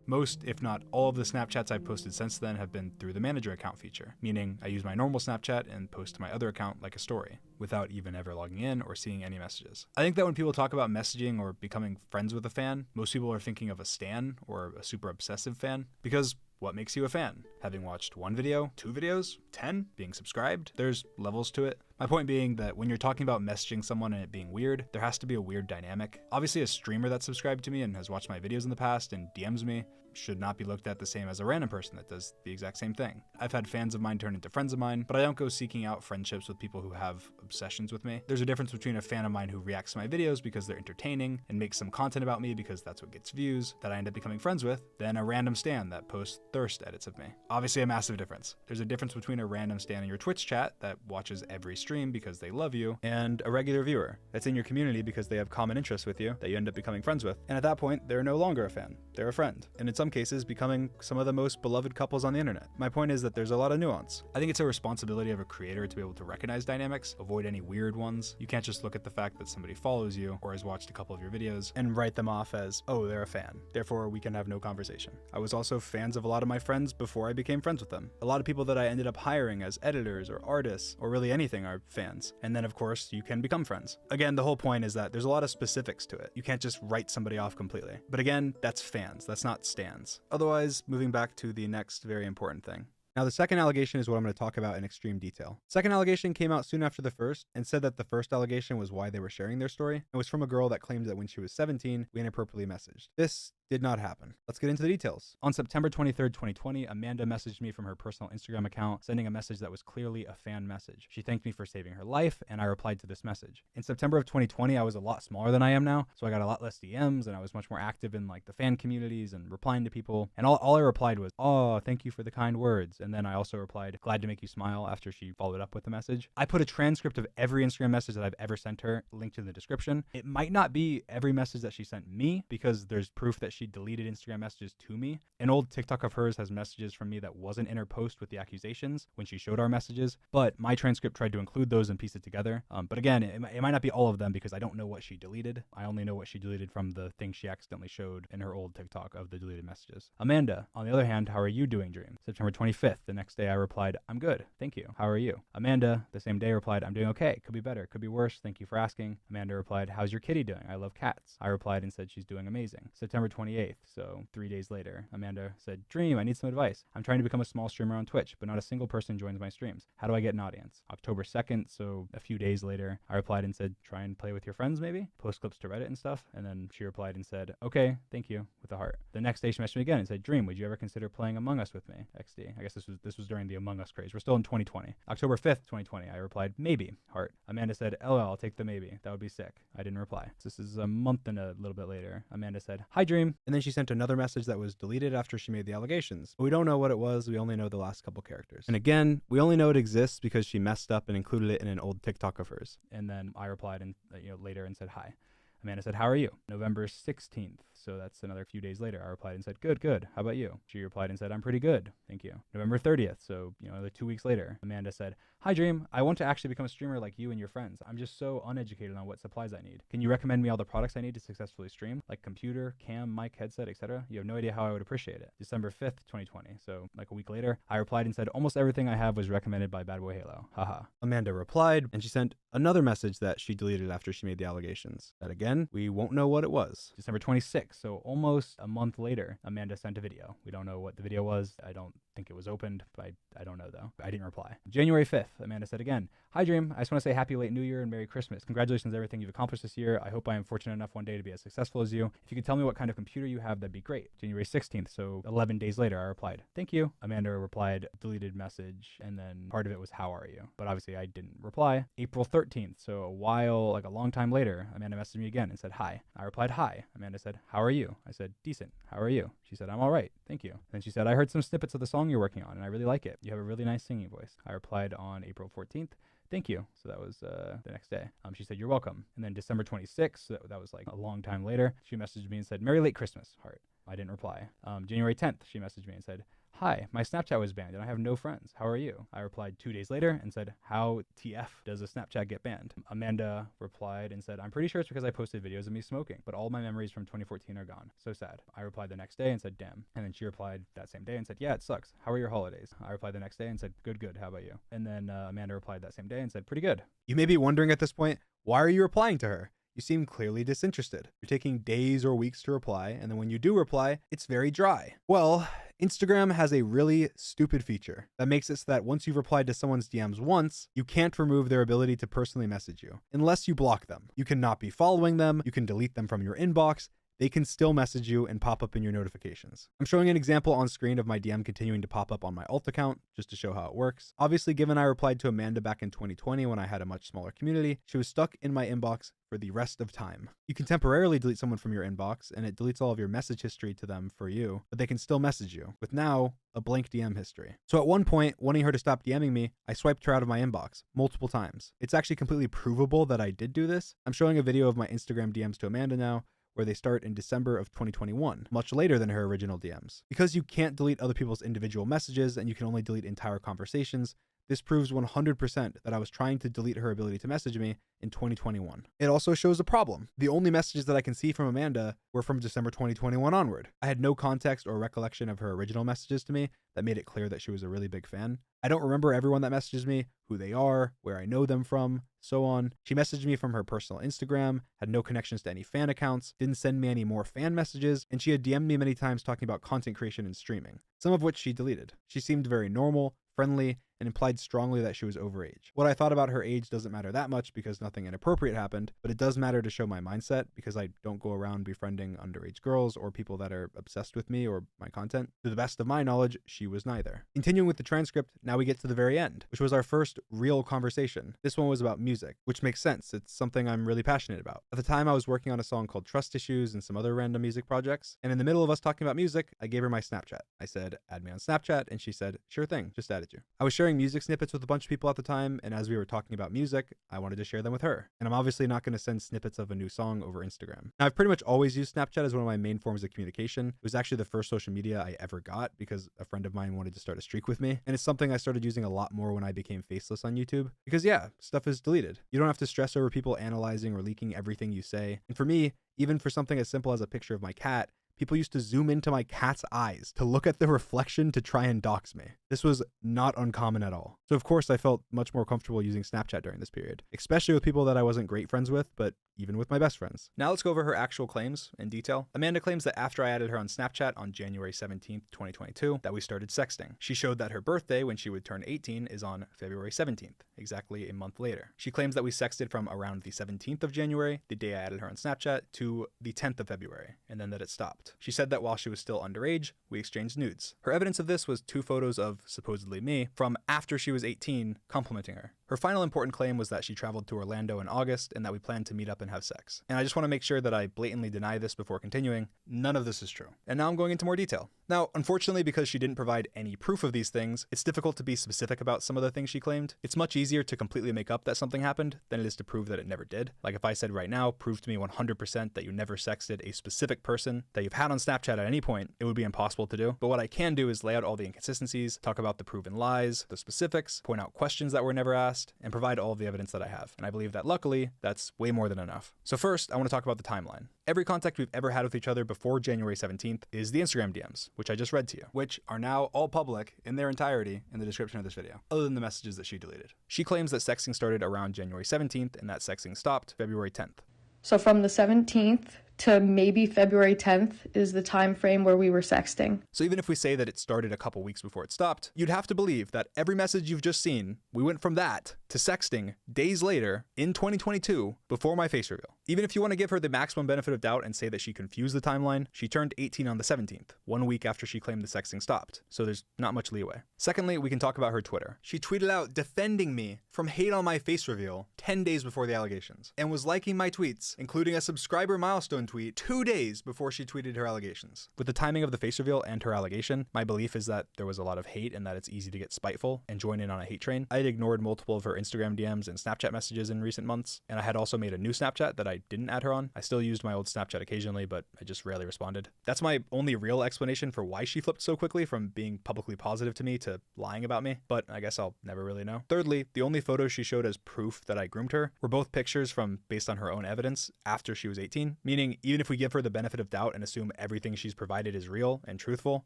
Most, if not all, of the Snapchats I've posted since then have been through the manager account feature, meaning I use my normal Snapchat and post to my other account like a story, without even ever logging in or seeing any messages. I think that when people talk about messaging or becoming friends with a fan, most people are thinking of a stan or a super obsessive fan, because what makes you a fan? Having watched 1 video, 2 videos, 10, being subscribed? There's levels to it. My point being that when you're talking about messaging someone and it being weird, there has to be a weird dynamic. Obviously, a streamer that's subscribed to me and has watched my videos in the past and DMs me should not be looked at the same as a random person that does the exact same thing. I've had fans of mine turn into friends of mine, but I don't go seeking out friendships with people who have obsessions with me. There's a difference between a fan of mine who reacts to my videos because they're entertaining and makes some content about me because that's what gets views that I end up becoming friends with, than a random stan that posts thirst edits of me. Obviously a massive difference. There's a difference between a random stan in your Twitch chat that watches every stream because they love you, and a regular viewer that's in your community because they have common interests with you that you end up becoming friends with. And at that point, they're no longer a fan. They're a friend. And in some cases, becoming some of the most beloved couples on the internet. My point is that there's a lot of nuance. I think it's a responsibility of a creator to be able to recognize dynamics, avoid any weird ones. You can't just look at the fact that somebody follows you or has watched a couple of your videos and write them off as, oh, they're a fan, therefore we can have no conversation. I was also fans of a lot of my friends before I became friends with them. A lot of people that I ended up hiring as editors or artists or really anything are fans. And then of course you can become friends. Again, the whole point is that there's a lot of specifics to it. You can't just write somebody off completely. But again, that's fans, that's not stans. Otherwise, moving back to the next very important thing. Now, the second allegation is what I'm going to talk about in extreme detail. Second allegation came out soon after the first and said that the first allegation was why they were sharing their story. It was from a girl that claimed that when she was 17, we inappropriately messaged. This did not happen. Let's get into the details. On September 23rd, 2020, Amanda messaged me from her personal Instagram account, sending a message that was clearly a fan message. She thanked me for saving her life, and I replied to this message. In September of 2020, I was a lot smaller than I am now, so I got a lot less DMs, and I was much more active in the fan communities and replying to people. And all I replied was, oh, thank you for the kind words. And then I also replied, glad to make you smile, after she followed up with the message. I put a transcript of every Instagram message that I've ever sent her linked in the description. It might not be every message that she sent me, because there's proof that she deleted Instagram messages to me. An old TikTok of hers has messages from me that wasn't in her post with the accusations when she showed our messages, but my transcript tried to include those and piece it together. But again, it might not be all of them because I don't know what she deleted. I only know what she deleted from the thing she accidentally showed in her old TikTok of the deleted messages. Amanda, on the other hand, how are you doing, Dream? September 25th. The next day I replied, I'm good. Thank you. How are you? Amanda, the same day, replied, I'm doing okay. Could be better. Could be worse. Thank you for asking. Amanda replied, how's your kitty doing? I love cats. I replied and said she's doing amazing. September 28th. So 3 days later, Amanda said, Dream, I need some advice. I'm trying to become a small streamer on Twitch, but not a single person joins my streams. How do I get an audience? October 2nd. So a few days later, I replied and said, try and play with your friends maybe? Post clips to Reddit and stuff. And then she replied and said, okay, thank you, with a heart. The next day she messaged me again and said, Dream, would you ever consider playing Among Us with me? XD. I guess this was during the Among Us craze. We're still in 2020. October 5th, 2020. I replied, maybe, heart. Amanda said, LOL, I'll take the maybe. That would be sick. I didn't reply. This is a month and a little bit later. Amanda said, hi, Dream. And then she sent another message that was deleted after she made the allegations. We don't know what it was. We only know the last couple characters. And again, we only know it exists because she messed up and included it in an old TikTok of hers. And then I replied and later and said, hi. Amanda said, how are you? November 16th. So that's another few days later. I replied and said, good, good. How about you? She replied and said, I'm pretty good. Thank you. November 30th. So, another 2 weeks later, Amanda said, hi, Dream. I want to actually become a streamer like you and your friends. I'm just so uneducated on what supplies I need. Can you recommend me all the products I need to successfully stream? Like computer, cam, mic, headset, etc.? You have no idea how I would appreciate it. December 5th, 2020. So like a week later, I replied and said, almost everything I have was recommended by Bad Boy Halo. Haha. Amanda replied, and she sent another message that she deleted after she made the allegations. That again, we won't know what it was. December 26th, so almost a month later, Amanda sent a video. We don't know what the video was. I don't think it was opened. I don't know though. I didn't reply. January 5th, Amanda said again, hi Dream, I just want to say happy late New Year and Merry Christmas. Congratulations on everything you've accomplished this year. I hope I am fortunate enough one day to be as successful as you. If you could tell me what kind of computer you have, that'd be great. January 16th, so 11 days later, I replied, thank you. Amanda replied, deleted message, and then part of it was, how are you? But obviously I didn't reply. April 13th, so a long time later, Amanda messaged me again and said, hi. I replied, hi. Amanda said, how are you? I said, decent. How are you? She said, I'm all right. Thank you. Then she said, I heard some snippets of the song you're working on, and I really like it. You have a really nice singing voice. I replied on April 14th. Thank you. So that was the next day. She said, you're welcome. And then December 26th, so that was like a long time later, she messaged me and said, Merry late Christmas, heart. I didn't reply. January 10th, she messaged me and said, hi, my Snapchat was banned and I have no friends. How are you? I replied 2 days later and said, how TF does a Snapchat get banned? Amanda replied and said, I'm pretty sure it's because I posted videos of me smoking, but all my memories from 2014 are gone. So sad. I replied the next day and said, damn. And then she replied that same day and said, yeah, it sucks. How are your holidays? I replied the next day and said, good, good. How about you? And then Amanda replied that same day and said, pretty good. You may be wondering at this point, why are you replying to her? You seem clearly disinterested. You're taking days or weeks to reply, and then when you do reply, it's very dry. Well, Instagram has a really stupid feature that makes it so that once you've replied to someone's DMs once, you can't remove their ability to personally message you, unless you block them. You cannot be following them, you can delete them from your inbox, they can still message you and pop up in your notifications. I'm showing an example on screen of my DM continuing to pop up on my alt account, just to show how it works. Obviously, given I replied to Amanda back in 2020 when I had a much smaller community, she was stuck in my inbox for the rest of time. You can temporarily delete someone from your inbox, and it deletes all of your message history to them for you, but they can still message you, with now a blank DM history. So at one point, wanting her to stop DMing me, I swiped her out of my inbox multiple times. It's actually completely provable that I did do this. I'm showing a video of my Instagram DMs to Amanda now, where they start in December of 2021, much later than her original DMs. Because you can't delete other people's individual messages and you can only delete entire conversations, this proves 100% that I was trying to delete her ability to message me in 2021. It also shows a problem. The only messages that I can see from Amanda were from December 2021 onward. I had no context or recollection of her original messages to me that made it clear that she was a really big fan. I don't remember everyone that messages me, who they are, where I know them from, so on. She messaged me from her personal Instagram, had no connections to any fan accounts, didn't send me any more fan messages, and she had DM'd me many times talking about content creation and streaming, some of which she deleted. She seemed very normal, friendly, and implied strongly that she was overage. What I thought about her age doesn't matter that much because nothing inappropriate happened, but it does matter to show my mindset because I don't go around befriending underage girls or people that are obsessed with me or my content. To the best of my knowledge, she was neither. Continuing with the transcript, now we get to the very end, which was our first real conversation. This one was about music. music, which makes sense. It's something I'm really passionate about. At the time, I was working on a song called Trust Issues and some other random music projects, and in the middle of us talking about music, I gave her my Snapchat. I said, add me on Snapchat, and she said, sure thing, just added you. I was sharing music snippets with a bunch of people at the time, and as we were talking about music, I wanted to share them with her. And I'm obviously not going to send snippets of a new song over Instagram. Now, I've pretty much always used Snapchat as one of my main forms of communication. It was actually the first social media I ever got because a friend of mine wanted to start a streak with me, and it's something I started using a lot more when I became faceless on YouTube. Because yeah, stuff is deleted. You don't have to stress over people analyzing or leaking everything you say. And for me, even for something as simple as a picture of my cat, people used to zoom into my cat's eyes to look at the reflection to try and dox me. This was not uncommon at all. So of course I felt much more comfortable using Snapchat during this period, especially with people that I wasn't great friends with, but even with my best friends. Now let's go over her actual claims in detail. Amanda claims that after I added her on Snapchat on January 17th, 2022, that we started sexting. She showed that her birthday, when she would turn 18, is on February 17th, exactly a month later. She claims that we sexted from around the 17th of January, the day I added her on Snapchat, to the 10th of February, and then that it stopped. She said that while she was still underage, we exchanged nudes. Her evidence of this was 2 photos of supposedly me from after she was 18 complimenting her. Her final important claim was that she traveled to Orlando in August and that we planned to meet up and have sex. And I just want to make sure that I blatantly deny this before continuing. None of this is true. And now I'm going into more detail. Now, unfortunately, because she didn't provide any proof of these things, it's difficult to be specific about some of the things she claimed. It's much easier to completely make up that something happened than it is to prove that it never did. Like if I said right now, prove to me 100% that you never sexted a specific person that you've had on Snapchat at any point, it would be impossible to do. But what I can do is lay out all the inconsistencies, talk about the proven lies, the specifics, point out questions that were never asked, and provide all of the evidence that I have. And I believe that luckily, that's way more than enough. So first, I want to talk about the timeline. Every contact we've ever had with each other before January 17th is the Instagram DMs, which I just read to you, which are now all public in their entirety in the description of this video, other than the messages that she deleted. She claims that sexting started around January 17th and that sexting stopped February 10th. So from the 17th to maybe February 10th is the time frame where we were sexting. So even if we say that it started a couple weeks before it stopped, you'd have to believe that every message you've just seen, we went from that to sexting days later in 2022 before my face reveal. Even if you want to give her the maximum benefit of doubt and say that she confused the timeline, she turned 18 on the 17th, 1 week after she claimed the sexting stopped. So there's not much leeway. Secondly, we can talk about her Twitter. She tweeted out defending me from hate on my face reveal 10 days before the allegations and was liking my tweets, including a subscriber milestone tweet 2 days before she tweeted her allegations. With the timing of the face reveal and her allegation, my belief is that there was a lot of hate and that it's easy to get spiteful and join in on a hate train. I had ignored multiple of her Instagram DMs and Snapchat messages in recent months, and I had also made a new Snapchat that I didn't add her on. I still used my old Snapchat occasionally, but I just rarely responded. That's my only real explanation for why she flipped so quickly from being publicly positive to me to lying about me, but I guess I'll never really know. Thirdly, the only photos she showed as proof that I groomed her were both pictures from based on her own evidence after she was 18, meaning even if we give her the benefit of doubt and assume everything she's provided is real and truthful,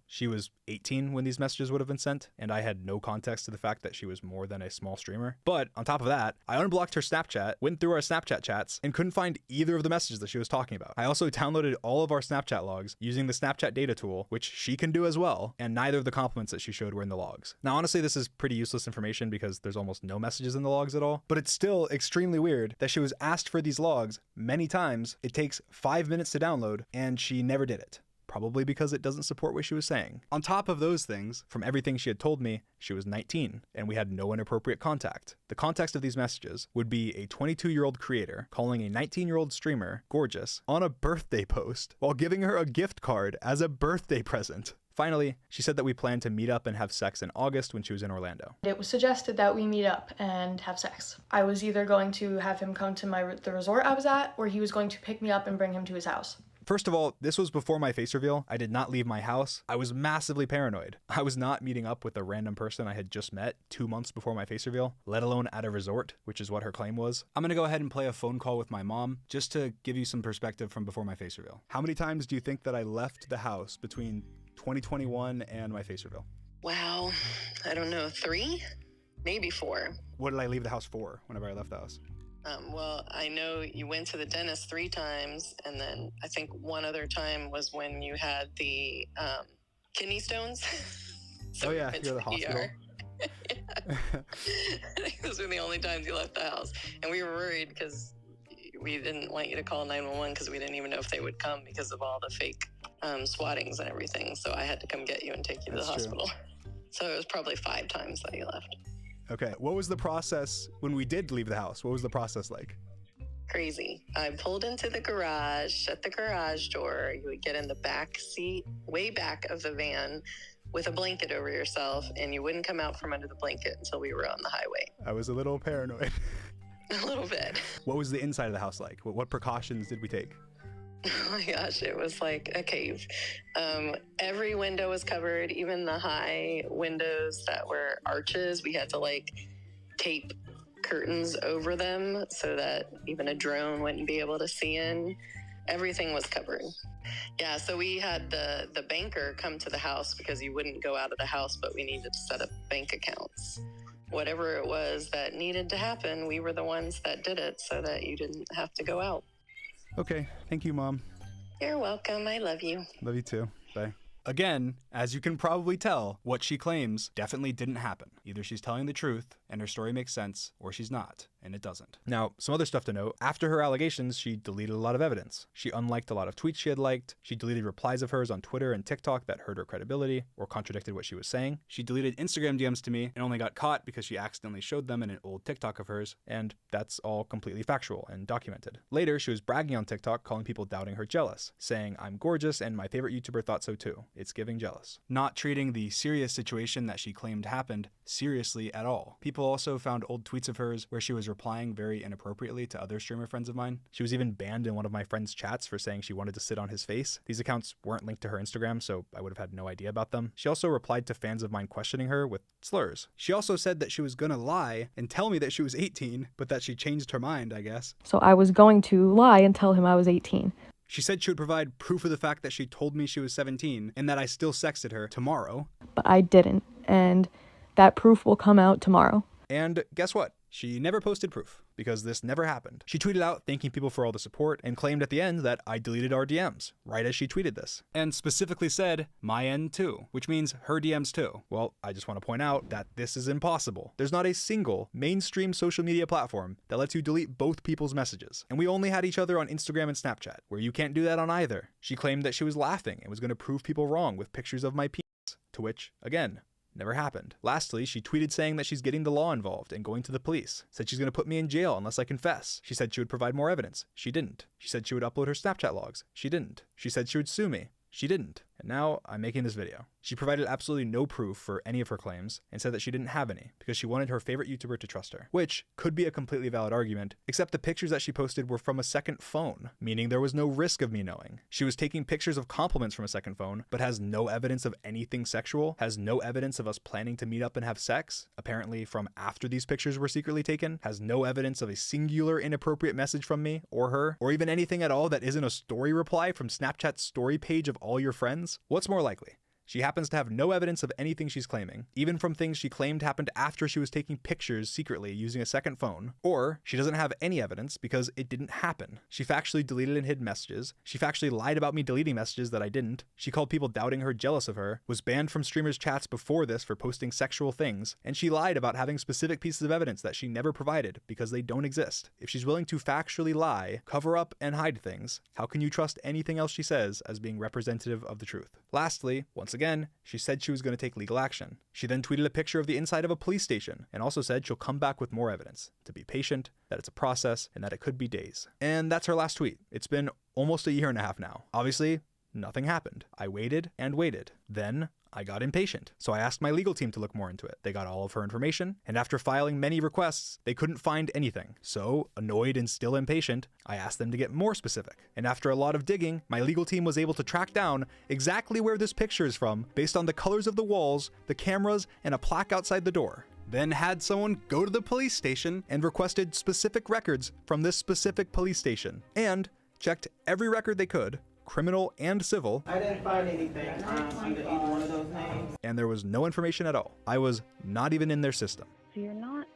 she was 18 when these messages would have been sent, and I had no context to the fact that she was more than a small streamer. But on top of that, I unblocked her Snapchat, went through our Snapchat chats, and couldn't find either of the messages that she was talking about. I also downloaded all of our Snapchat logs using the Snapchat data tool, which she can do as well, and neither of the compliments that she showed were in the logs. Now, honestly, this is pretty useless information because there's almost no messages in the logs at all, but it's still extremely weird that she was asked for these logs many times. It takes 5 minutes to download, and she never did it. Probably because it doesn't support what she was saying. On top of those things, from everything she had told me, she was 19, and we had no inappropriate contact. The context of these messages would be a 22-year-old creator calling a 19-year-old streamer gorgeous on a birthday post while giving her a gift card as a birthday present. Finally, she said that we planned to meet up and have sex in August when she was in Orlando. It was suggested that we meet up and have sex. I was either going to have him come to the resort I was at, or he was going to pick me up and bring him to his house. First of all, this was before my face reveal. I did not leave my house. I was massively paranoid. I was not meeting up with a random person I had just met 2 months before my face reveal, let alone at a resort, which is what her claim was. I'm gonna go ahead and play a phone call with my mom just to give you some perspective from before my face reveal. How many times do you think that I left the house between 2021 and my face reveal? Wow, I don't know, 3? Maybe 4. What did I leave the house for whenever I left the house? Well, I know you went to the dentist 3 times, and then I think one other time was when you had the kidney stones. So oh yeah, you're the hospital. Yeah. I think those were the only times you left the house, and we were worried because we didn't want you to call 911 because we didn't even know if they would come because of all the fake swattings and everything. So I had to come get you and take you to the hospital. So it was probably 5 times that you left. Okay, what was the process when we did leave the house? What was the process like? Crazy. I pulled into the garage, shut the garage door. You would get in the back seat, way back of the van, with a blanket over yourself, and you wouldn't come out from under the blanket until we were on the highway. I was a little paranoid. A little bit. What was the inside of the house like? What precautions did we take? Oh my gosh, it was like a cave. Every window was covered, even the high windows that were arches. We had to like tape curtains over them so that even a drone wouldn't be able to see in. Everything was covered. Yeah, so we had the banker come to the house because you wouldn't go out of the house, but we needed to set up bank accounts. Whatever it was that needed to happen, we were the ones that did it so that you didn't have to go out. Okay, thank you, Mom. You're welcome. I love you. Love you too. Bye. Again, as you can probably tell, what she claims definitely didn't happen. Either she's telling the truth and her story makes sense, or she's not, and it doesn't. Now, some other stuff to note. After her allegations, she deleted a lot of evidence. She unliked a lot of tweets she had liked. She deleted replies of hers on Twitter and TikTok that hurt her credibility or contradicted what she was saying. She deleted Instagram DMs to me and only got caught because she accidentally showed them in an old TikTok of hers. And that's all completely factual and documented. Later, she was bragging on TikTok, calling people doubting her jealous, saying, "I'm gorgeous and my favorite YouTuber thought so too. It's giving jealous." Not treating the serious situation that she claimed happened seriously at all. People also found old tweets of hers where she was replying very inappropriately to other streamer friends of mine. She was even banned in one of my friend's chats for saying she wanted to sit on his face. These accounts weren't linked to her Instagram, so I would have had no idea about them. She also replied to fans of mine questioning her with slurs. She also said that she was gonna lie and tell me that she was 18, but that she changed her mind, I guess. So I was going to lie and tell him I was 18. She said she would provide proof of the fact that she told me she was 17 and that I still sexted her tomorrow. But I didn't, and that proof will come out tomorrow. And guess what? She never posted proof, because this never happened. She tweeted out thanking people for all the support and claimed at the end that I deleted our DMs, right as she tweeted this. And specifically said, my end too, which means her DMs too. Well, I just want to point out that this is impossible. There's not a single mainstream social media platform that lets you delete both people's messages. And we only had each other on Instagram and Snapchat, where you can't do that on either. She claimed that she was laughing and was going to prove people wrong with pictures of my penis, to which, again, never happened. Lastly, she tweeted saying that she's getting the law involved and going to the police. Said she's going to put me in jail unless I confess. She said she would provide more evidence. She didn't. She said she would upload her Snapchat logs. She didn't. She said she would sue me. She didn't. And now I'm making this video. She provided absolutely no proof for any of her claims and said that she didn't have any because she wanted her favorite YouTuber to trust her, which could be a completely valid argument, except the pictures that she posted were from a second phone, meaning there was no risk of me knowing. She was taking pictures of compliments from a second phone, but has no evidence of anything sexual, has no evidence of us planning to meet up and have sex, apparently from after these pictures were secretly taken, has no evidence of a singular inappropriate message from me or her, or even anything at all that isn't a story reply from Snapchat's story page of all your friends. What's more likely? She happens to have no evidence of anything she's claiming, even from things she claimed happened after she was taking pictures secretly using a second phone, or she doesn't have any evidence because it didn't happen. She factually deleted and hid messages. She factually lied about me deleting messages that I didn't. She called people doubting her jealous of her, was banned from streamers' chats before this for posting sexual things, and she lied about having specific pieces of evidence that she never provided because they don't exist. If she's willing to factually lie, cover up, and hide things, how can you trust anything else she says as being representative of the truth? Lastly, once again, she said she was going to take legal action. She then tweeted a picture of the inside of a police station and also said she'll come back with more evidence, to be patient, that it's a process, and that it could be days. And that's her last tweet. It's been almost a year and a half now. Obviously, nothing happened. I waited and waited. Then I got impatient, so I asked my legal team to look more into it. They got all of her information, and after filing many requests, they couldn't find anything. So, annoyed and still impatient, I asked them to get more specific. And after a lot of digging, my legal team was able to track down exactly where this picture is from based on the colors of the walls, the cameras, and a plaque outside the door. Then had someone go to the police station and requested specific records from this specific police station, and checked every record they could, criminal and civil. I didn't find anything under either one of those names. And there was no information at all. I was not even in their system. So you're not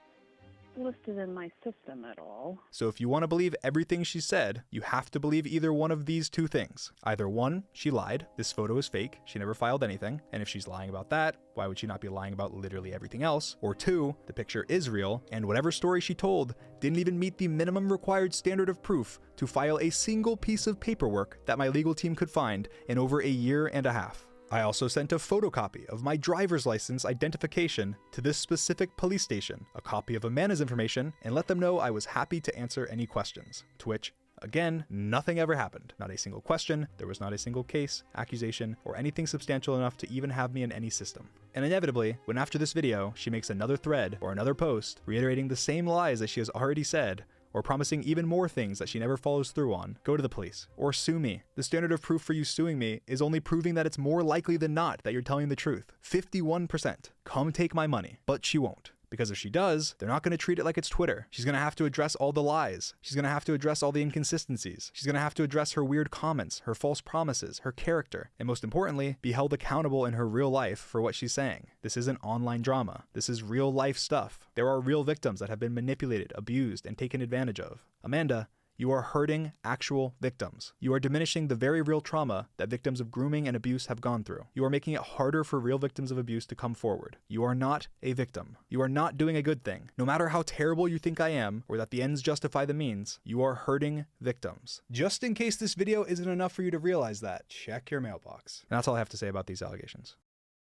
listed in my system at all. So if you want to believe everything she said, you have to believe either one of these two things. Either one, she lied, this photo is fake, she never filed anything, and if she's lying about that, why would she not be lying about literally everything else? Or two, the picture is real, and whatever story she told didn't even meet the minimum required standard of proof to file a single piece of paperwork that my legal team could find in over a year and a half. I also sent a photocopy of my driver's license identification to this specific police station, a copy of Amanda's information, and let them know I was happy to answer any questions, to which, again, nothing ever happened. Not a single question, there was not a single case, accusation, or anything substantial enough to even have me in any system. And inevitably, when after this video, she makes another thread or another post reiterating the same lies that she has already said, or promising even more things that she never follows through on, go to the police or sue me. The standard of proof for you suing me is only proving that it's more likely than not that you're telling the truth. 51%. Come take my money. But she won't. Because if she does, they're not going to treat it like it's Twitter. She's going to have to address all the lies. She's going to have to address all the inconsistencies. She's going to have to address her weird comments, her false promises, her character, and most importantly, be held accountable in her real life for what she's saying. This isn't online drama. This is real life stuff. There are real victims that have been manipulated, abused, and taken advantage of. Amanda, you are hurting actual victims. You are diminishing the very real trauma that victims of grooming and abuse have gone through. You are making it harder for real victims of abuse to come forward. You are not a victim. You are not doing a good thing. No matter how terrible you think I am, or that the ends justify the means, you are hurting victims. Just in case this video isn't enough for you to realize that, check your mailbox. And that's all I have to say about these allegations.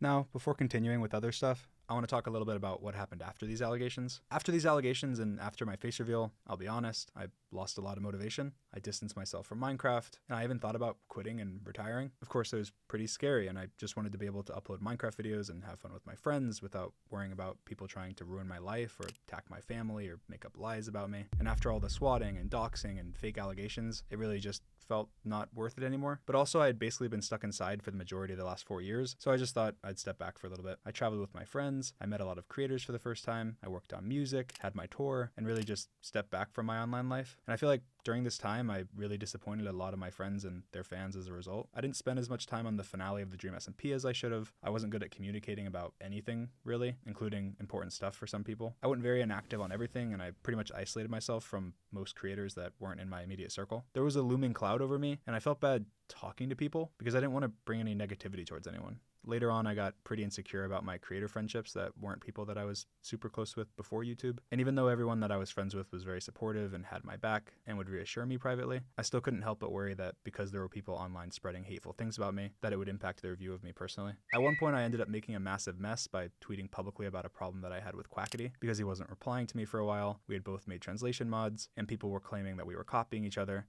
Now, before continuing with other stuff, I want to talk a little bit about what happened after these allegations. After these allegations and after my face reveal, I'll be honest, I lost a lot of motivation. I distanced myself from Minecraft, and I even thought about quitting and retiring. Of course, it was pretty scary, and I just wanted to be able to upload Minecraft videos and have fun with my friends without worrying about people trying to ruin my life or attack my family or make up lies about me. And after all the swatting and doxing and fake allegations, it really just felt not worth it anymore. But also, I had basically been stuck inside for the majority of the last 4 years, so I just thought I'd step back for a little bit. I traveled with my friends, I met a lot of creators for the first time, I worked on music, had my tour, and really just stepped back from my online life. And I feel like during this time, I really disappointed a lot of my friends and their fans as a result. I didn't spend as much time on the finale of the Dream SMP as I should have. I wasn't good at communicating about anything, really, including important stuff for some people. I went very inactive on everything, and I pretty much isolated myself from most creators that weren't in my immediate circle. There was a looming cloud over me, and I felt bad talking to people because I didn't want to bring any negativity towards anyone. Later on, I got pretty insecure about my creator friendships that weren't people that I was super close with before YouTube. And even though everyone that I was friends with was very supportive and had my back and would reassure me privately, I still couldn't help but worry that because there were people online spreading hateful things about me, that it would impact their view of me personally. At one point, I ended up making a massive mess by tweeting publicly about a problem that I had with Quackity because he wasn't replying to me for a while. We had both made translation mods, and people were claiming that we were copying each other.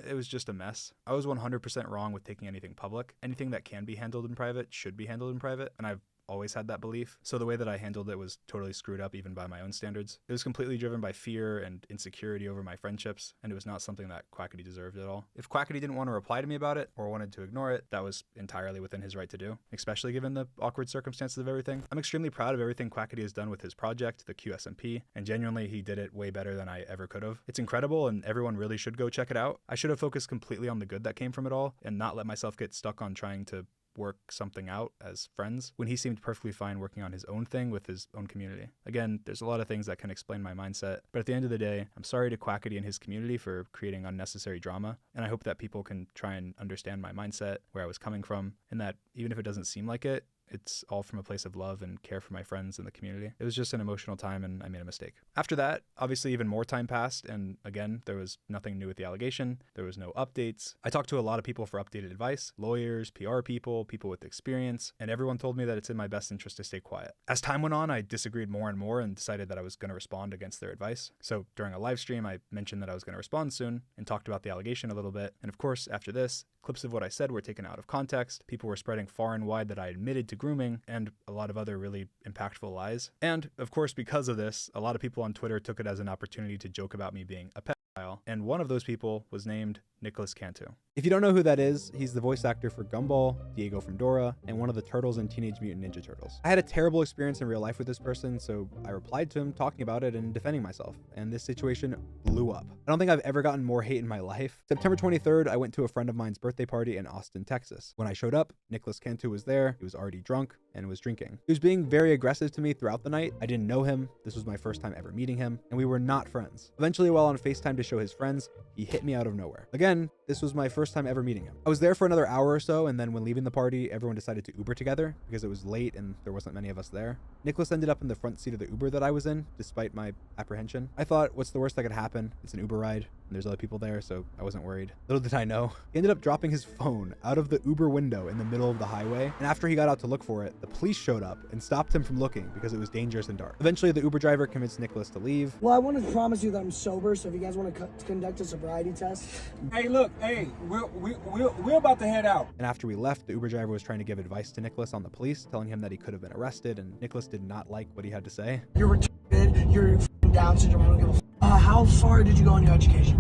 It was just a mess. I was 100% wrong with taking anything public. Anything that can be handled in private should be handled in private, and I've always had that belief. So the way that I handled it was totally screwed up even by my own standards. It was completely driven by fear and insecurity over my friendships, and it was not something that Quackity deserved at all. If Quackity didn't want to reply to me about it or wanted to ignore it, that was entirely within his right to do, especially given the awkward circumstances of everything. I'm extremely proud of everything Quackity has done with his project, the QSMP, and genuinely he did it way better than I ever could have. It's incredible, and everyone really should go check it out. I should have focused completely on the good that came from it all and not let myself get stuck on trying to work something out as friends when he seemed perfectly fine working on his own thing with his own community. Again, there's a lot of things that can explain my mindset, but at the end of the day, I'm sorry to Quackity and his community for creating unnecessary drama, and I hope that people can try and understand my mindset, where I was coming from, and that even if it doesn't seem like it, it's all from a place of love and care for my friends and the community. It was just an emotional time, and I made a mistake. After that, obviously even more time passed, and again, there was nothing new with the allegation. There was no updates. I talked to a lot of people for updated advice, lawyers, PR people, people with experience, and everyone told me that it's in my best interest to stay quiet. As time went on, I disagreed more and more and decided that I was going to respond against their advice. So during a live stream, I mentioned that I was going to respond soon and talked about the allegation a little bit. And of course, after this, clips of what I said were taken out of context. People were spreading far and wide that I admitted to grooming and a lot of other really impactful lies. And of course, because of this, a lot of people on Twitter took it as an opportunity to joke about me being a pedophile. And one of those people was named Nicholas Cantu. If you don't know who that is, he's the voice actor for Gumball, Diego from Dora, and one of the turtles in Teenage Mutant Ninja Turtles. I had a terrible experience in real life with this person, so I replied to him talking about it and defending myself, and this situation blew up. I don't think I've ever gotten more hate in my life. September 23rd, I went to a friend of mine's birthday party in Austin, Texas. When I showed up, Nicholas Cantu was there. He was already drunk and was drinking. He was being very aggressive to me throughout the night. I didn't know him. This was my first time ever meeting him, and we were not friends. Eventually, while on FaceTime to show his friends, he hit me out of nowhere. Again, this was my first time ever meeting him. I was there for another hour or so, and then when leaving the party, everyone decided to Uber together because it was late and there wasn't many of us there. Nicholas ended up in the front seat of the Uber that I was in, despite my apprehension. I thought, what's the worst that could happen? It's an Uber ride. and there's other people there, so I wasn't worried. Little did I know, he ended up dropping his phone out of the Uber window in the middle of the highway, and after he got out to look for it, the police showed up and stopped him from looking because it was dangerous and dark. Eventually, the Uber driver convinced Nicholas to leave. Well, I want to promise you that I'm sober, so if you guys want to conduct a sobriety test. Hey, look, hey, we're about to head out. And after we left, the Uber driver was trying to give advice to Nicholas on the police, telling him that he could have been arrested, and Nicholas did not like what he had to say. You're retarded, you're Down syndrome, I don't give a how far did you go in your education?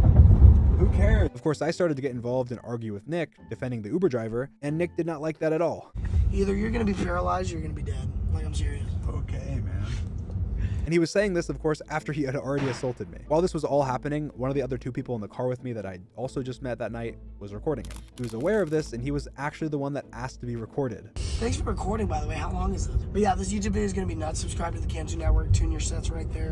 Who cares? Of course, I started to get involved and argue with Nick, defending the Uber driver, and Nick did not like that at all. Either you're gonna be paralyzed or you're gonna be dead. Like, I'm serious. Okay, man. And he was saying this, of course, after he had already assaulted me. While this was all happening, one of the other two people in the car with me that I also just met that night was recording him. He was aware of this, and he was actually the one that asked to be recorded. Thanks for recording, by the way. How long is this? But yeah, this YouTube video is gonna be nuts. Subscribe to the Kanzu Network. Tune your sets right there.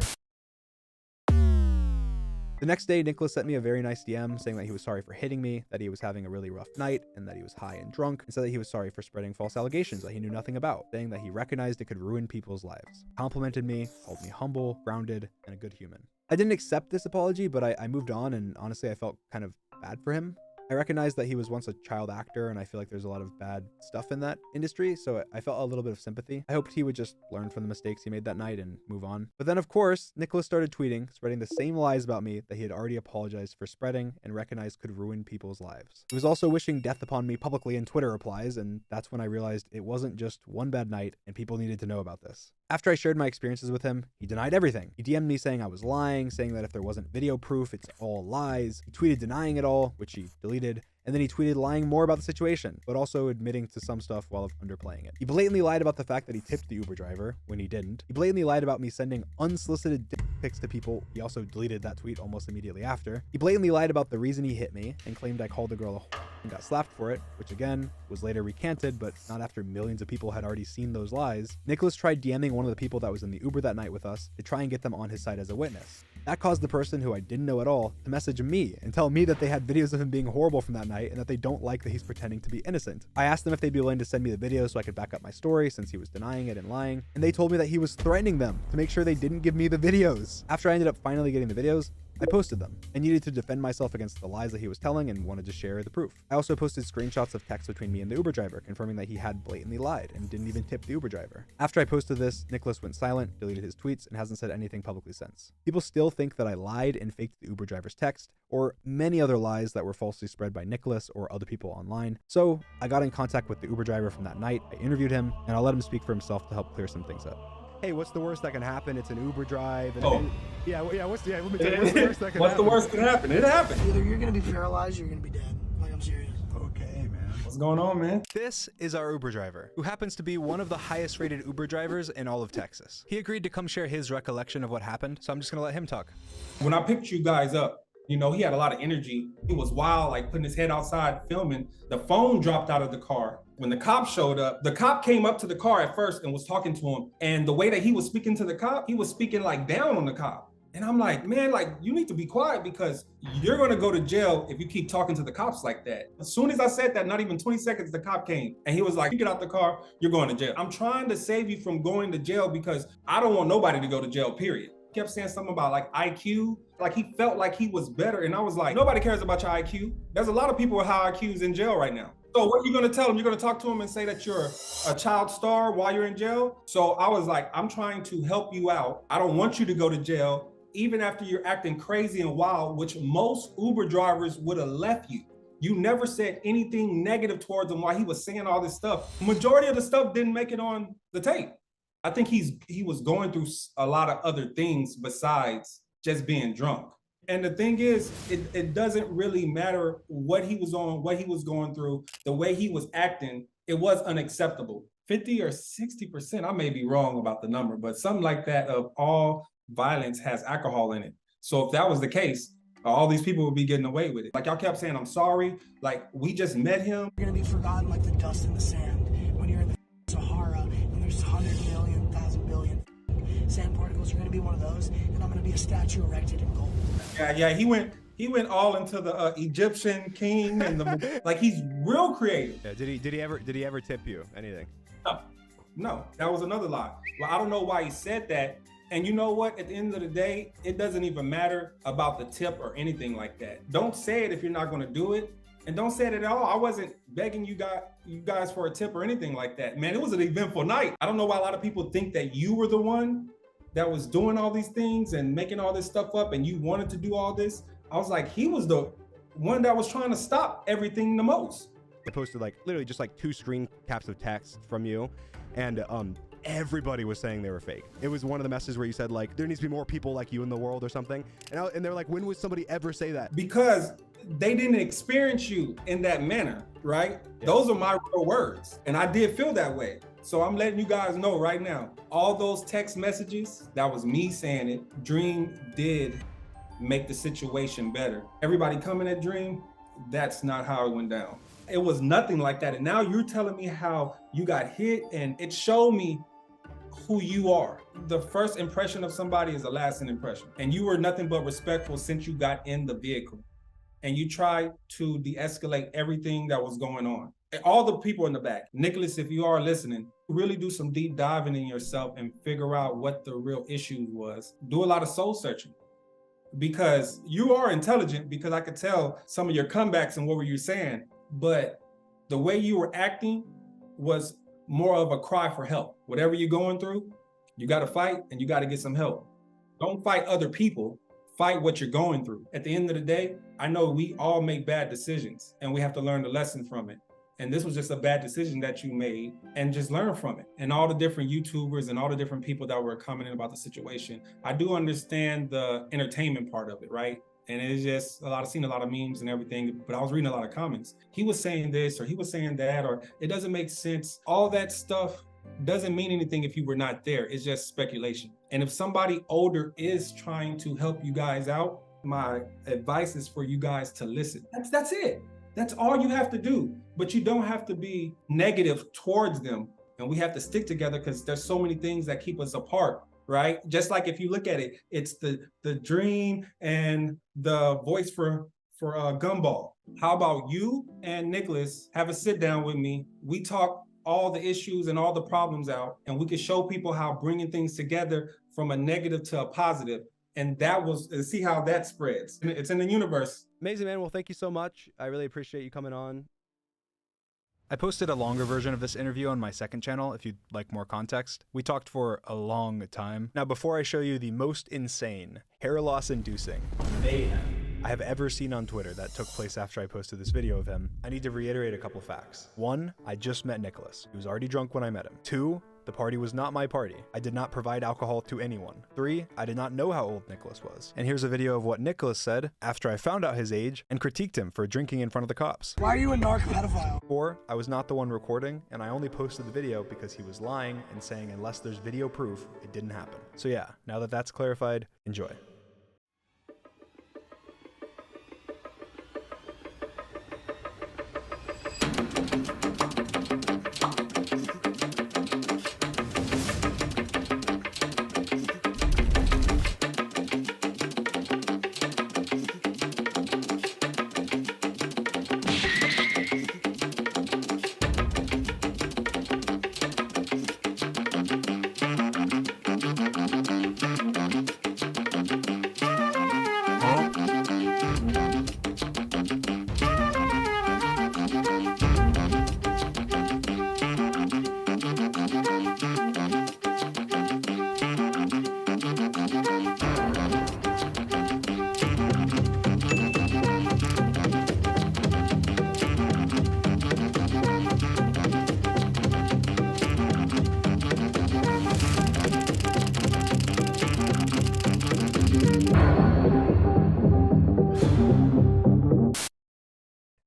The next day, Nicholas sent me a very nice DM saying that he was sorry for hitting me, that he was having a really rough night, and that he was high and drunk, and said that he was sorry for spreading false allegations that he knew nothing about, saying that he recognized it could ruin people's lives. Complimented me, called me humble, grounded, and a good human. I didn't accept this apology, but I moved on, and honestly, I felt kind of bad for him. I recognized that he was once a child actor, and I feel like there's a lot of bad stuff in that industry, so I felt a little bit of sympathy. I hoped he would just learn from the mistakes he made that night and move on. But then, of course, Nicholas started tweeting, spreading the same lies about me that he had already apologized for spreading and recognized could ruin people's lives. He was also wishing death upon me publicly in Twitter replies, and that's when I realized it wasn't just one bad night, and people needed to know about this. After I shared my experiences with him, he denied everything. He DM'd me saying I was lying, saying that if there wasn't video proof, it's all lies. He tweeted denying it all, which he deleted. And then he tweeted lying more about the situation, but also admitting to some stuff while underplaying it. He blatantly lied about the fact that he tipped the Uber driver when he didn't. He blatantly lied about me sending unsolicited dick pics to people. He also deleted that tweet almost immediately after. He blatantly lied about the reason he hit me and claimed I called the girl a whore and got slapped for it, which again was later recanted, but not after millions of people had already seen those lies. Nicholas tried DMing one of the people that was in the Uber that night with us to try and get them on his side as a witness. That caused the person, who I didn't know at all, to message me and tell me that they had videos of him being horrible from that night and that they don't like that he's pretending to be innocent. I asked them if they'd be willing to send me the videos so I could back up my story since he was denying it and lying, and they told me that he was threatening them to make sure they didn't give me the videos. After I ended up finally getting the videos, I posted them. I needed to defend myself against the lies that he was telling and wanted to share the proof. I also posted screenshots of texts between me and the Uber driver, confirming that he had blatantly lied and didn't even tip the Uber driver. After I posted this, Nicholas went silent, deleted his tweets, and hasn't said anything publicly since. People still think that I lied and faked the Uber driver's text, or many other lies that were falsely spread by Nicholas or other people online. So I got in contact with the Uber driver from that night, I interviewed him, and I'll let him speak for himself to help clear some things up. Hey, what's the worst that can happen? It's an Uber drive. And what's the worst that can happen? What's the worst that can happen? It happened. Either you're gonna be paralyzed or you're gonna be dead. Like, I'm serious. Okay, man. What's going on, man? This is our Uber driver, who happens to be one of the highest rated Uber drivers in all of Texas. He agreed to come share his recollection of what happened, so I'm just gonna let him talk. When I picked you guys up, you know, he had a lot of energy. He was wild, like putting his head outside filming. The phone dropped out of the car. When the cop showed up, the cop came up to the car at first and was talking to him. And the way that he was speaking to the cop, he was speaking like down on the cop. And I'm like, man, like, you need to be quiet because you're gonna go to jail if you keep talking to the cops like that. As soon as I said that, not even 20 seconds, the cop came and he was like, you get out the car, you're going to jail. I'm trying to save you from going to jail because I don't want nobody to go to jail, period. He kept saying something about like IQ, like he felt like he was better. And I was like, nobody cares about your IQ. There's a lot of people with high IQs in jail right now. So what are you gonna tell him? You're gonna talk to him and say that you're a child star while you're in jail? So I was like, I'm trying to help you out. I don't want you to go to jail, even after you're acting crazy and wild, which most Uber drivers would have left you. You never said anything negative towards him while he was saying all this stuff. Majority of the stuff didn't make it on the tape. I think he was going through a lot of other things besides just being drunk. And the thing is, it doesn't really matter what he was on, what he was going through, the way he was acting, it was unacceptable. 50 or 60%, I may be wrong about the number, but something like that of all violence has alcohol in it. So if that was the case, all these people would be getting away with it. Like y'all kept saying, I'm sorry, like we just met him. You're gonna be forgotten like the dust in the sand when you're in the Sahara and there's 100 million, 1,000 billion sand particles. You're gonna be one of those, and I'm gonna be a statue erected in gold. Yeah, he went all into the Egyptian king and the like. He's real creative. Yeah, did he ever tip you anything? No, that was another lie. Well, I don't know why he said that. And you know what? At the end of the day, it doesn't even matter about the tip or anything like that. Don't say it if you're not going to do it. And don't say it at all. I wasn't begging you guys for a tip or anything like that. Man, it was an eventful night. I don't know why a lot of people think that you were the one that was doing all these things and making all this stuff up and you wanted to do all this. I was like, he was the one that was trying to stop everything the most. I posted like literally just like 2 screen caps of text from you, and everybody was saying they were fake. It was one of the messages where you said like, there needs to be more people like you in the world or something. And they're like, when would somebody ever say that? Because they didn't experience you in that manner, right? Yeah. Those are my real words. And I did feel that way. So I'm letting you guys know right now, all those text messages, that was me saying it. Dream did make the situation better. Everybody coming at Dream, that's not how it went down. It was nothing like that. And now you're telling me how you got hit, and it showed me who you are. The first impression of somebody is the lasting impression. And you were nothing but respectful since you got in the vehicle. And you tried to de-escalate everything that was going on. And all the people in the back. Nicholas, if you are listening, really do some deep diving in yourself and figure out what the real issue was. Do a lot of soul searching. Because you are intelligent, because I could tell some of your comebacks and what were you saying, but the way you were acting was more of a cry for help. Whatever you're going through, you got to fight and you got to get some help. Don't fight other people, fight what you're going through. At the end of the day, I know we all make bad decisions and we have to learn the lesson from it. And this was just a bad decision that you made, and just learn from it. And all the different YouTubers and all the different people that were commenting about the situation, I do understand the entertainment part of it, right? And it's just seen a lot of memes and everything, but I was reading a lot of comments. He was saying this, or he was saying that, or it doesn't make sense. All that stuff doesn't mean anything if you were not there. It's just speculation. And if somebody older is trying to help you guys out, my advice is for you guys to listen. That's it. That's all you have to do. But you don't have to be negative towards them. And we have to stick together because there's so many things that keep us apart, right? Just like if you look at it, it's the Dream and the voice for Gumball. How about you and Nicholas have a sit down with me? We talk all the issues and all the problems out, and we can show people how bringing things together from a negative to a positive. And that was, see how that spreads. It's in the universe. Amazing, man. Well, thank you so much. I really appreciate you coming on. I posted a longer version of this interview on my second channel if you'd like more context. We talked for a long time. Now, before I show you the most insane, hair loss inducing mayhem I have ever seen on Twitter that took place after I posted this video of him, I need to reiterate a couple facts. 1, I just met Nicholas. He was already drunk when I met him. 2, the party was not my party. I did not provide alcohol to anyone. 3, I did not know how old Nicholas was. And here's a video of what Nicholas said after I found out his age and critiqued him for drinking in front of the cops. Why are you a narc pedophile? 4, I was not the one recording, and I only posted the video because he was lying and saying unless there's video proof, it didn't happen. So yeah, now that that's clarified, enjoy.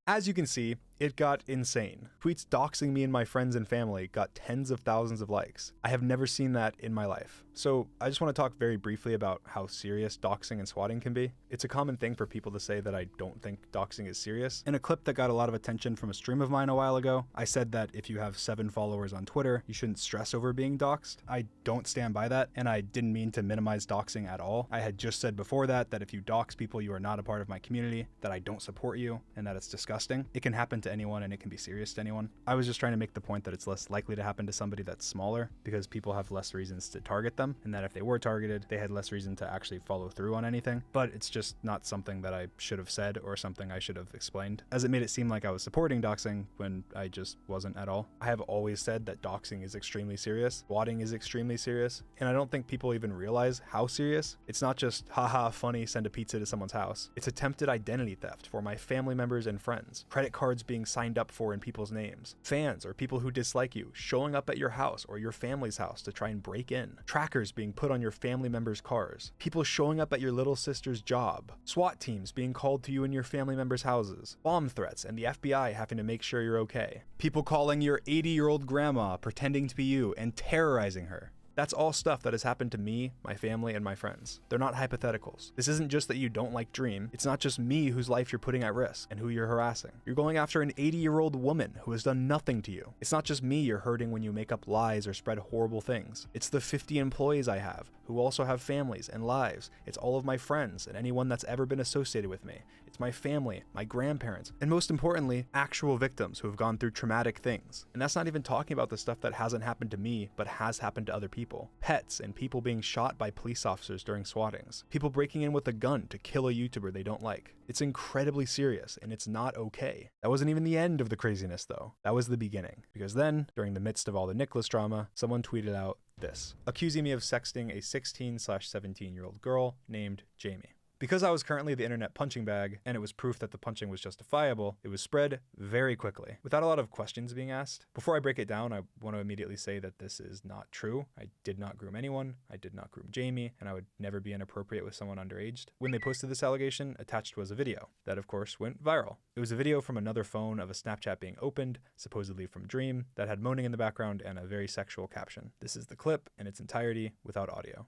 As you can see, it got insane. Tweets doxing me and my friends and family got tens of thousands of likes. I have never seen that in my life. So I just want to talk very briefly about how serious doxing and swatting can be. It's a common thing for people to say that I don't think doxing is serious. In a clip that got a lot of attention from a stream of mine a while ago, I said that if you have 7 followers on Twitter, you shouldn't stress over being doxed. I don't stand by that, and I didn't mean to minimize doxing at all. I had just said before that if you dox people, you are not a part of my community, that I don't support you, and that it's disgusting. It can happen to to anyone and it can be serious to anyone. I was just trying to make the point that it's less likely to happen to somebody that's smaller because people have less reasons to target them, and that if they were targeted, they had less reason to actually follow through on anything. But it's just not something that I should have said or something I should have explained, as it made it seem like I was supporting doxing when I just wasn't at all. I have always said that doxing is extremely serious, swatting is extremely serious, and I don't think people even realize how serious. It's not just haha funny, send a pizza to someone's house. It's attempted identity theft for my family members and friends, credit cards being signed up for in people's names, fans or people who dislike you showing up at your house or your family's house to try and break in, trackers being put on your family members' cars, people showing up at your little sister's job, SWAT teams being called to you in your family members' houses, bomb threats and the FBI having to make sure you're okay, people calling your 80-year-old grandma pretending to be you and terrorizing her. That's all stuff that has happened to me, my family, and my friends. They're not hypotheticals. This isn't just that you don't like Dream. It's not just me whose life you're putting at risk and who you're harassing. You're going after an 80-year-old woman who has done nothing to you. It's not just me you're hurting when you make up lies or spread horrible things. It's the 50 employees I have who also have families and lives. It's all of my friends and anyone that's ever been associated with me. It's my family, my grandparents, and most importantly, actual victims who have gone through traumatic things. And that's not even talking about the stuff that hasn't happened to me, but has happened to other people. Pets and people being shot by police officers during swattings. People breaking in with a gun to kill a YouTuber they don't like. It's incredibly serious and it's not okay. That wasn't even the end of the craziness though. That was the beginning. Because then, during the midst of all the Nicholas drama, someone tweeted out this, accusing me of sexting a 16/17-year-old girl named Jamie. Because I was currently the internet punching bag, and it was proof that the punching was justifiable, it was spread very quickly, without a lot of questions being asked. Before I break it down, I want to immediately say that this is not true. I did not groom anyone, I did not groom Jamie, and I would never be inappropriate with someone underaged. When they posted this allegation, attached was a video. That, of course, went viral. It was a video from another phone of a Snapchat being opened, supposedly from Dream, that had moaning in the background and a very sexual caption. This is the clip in its entirety without audio.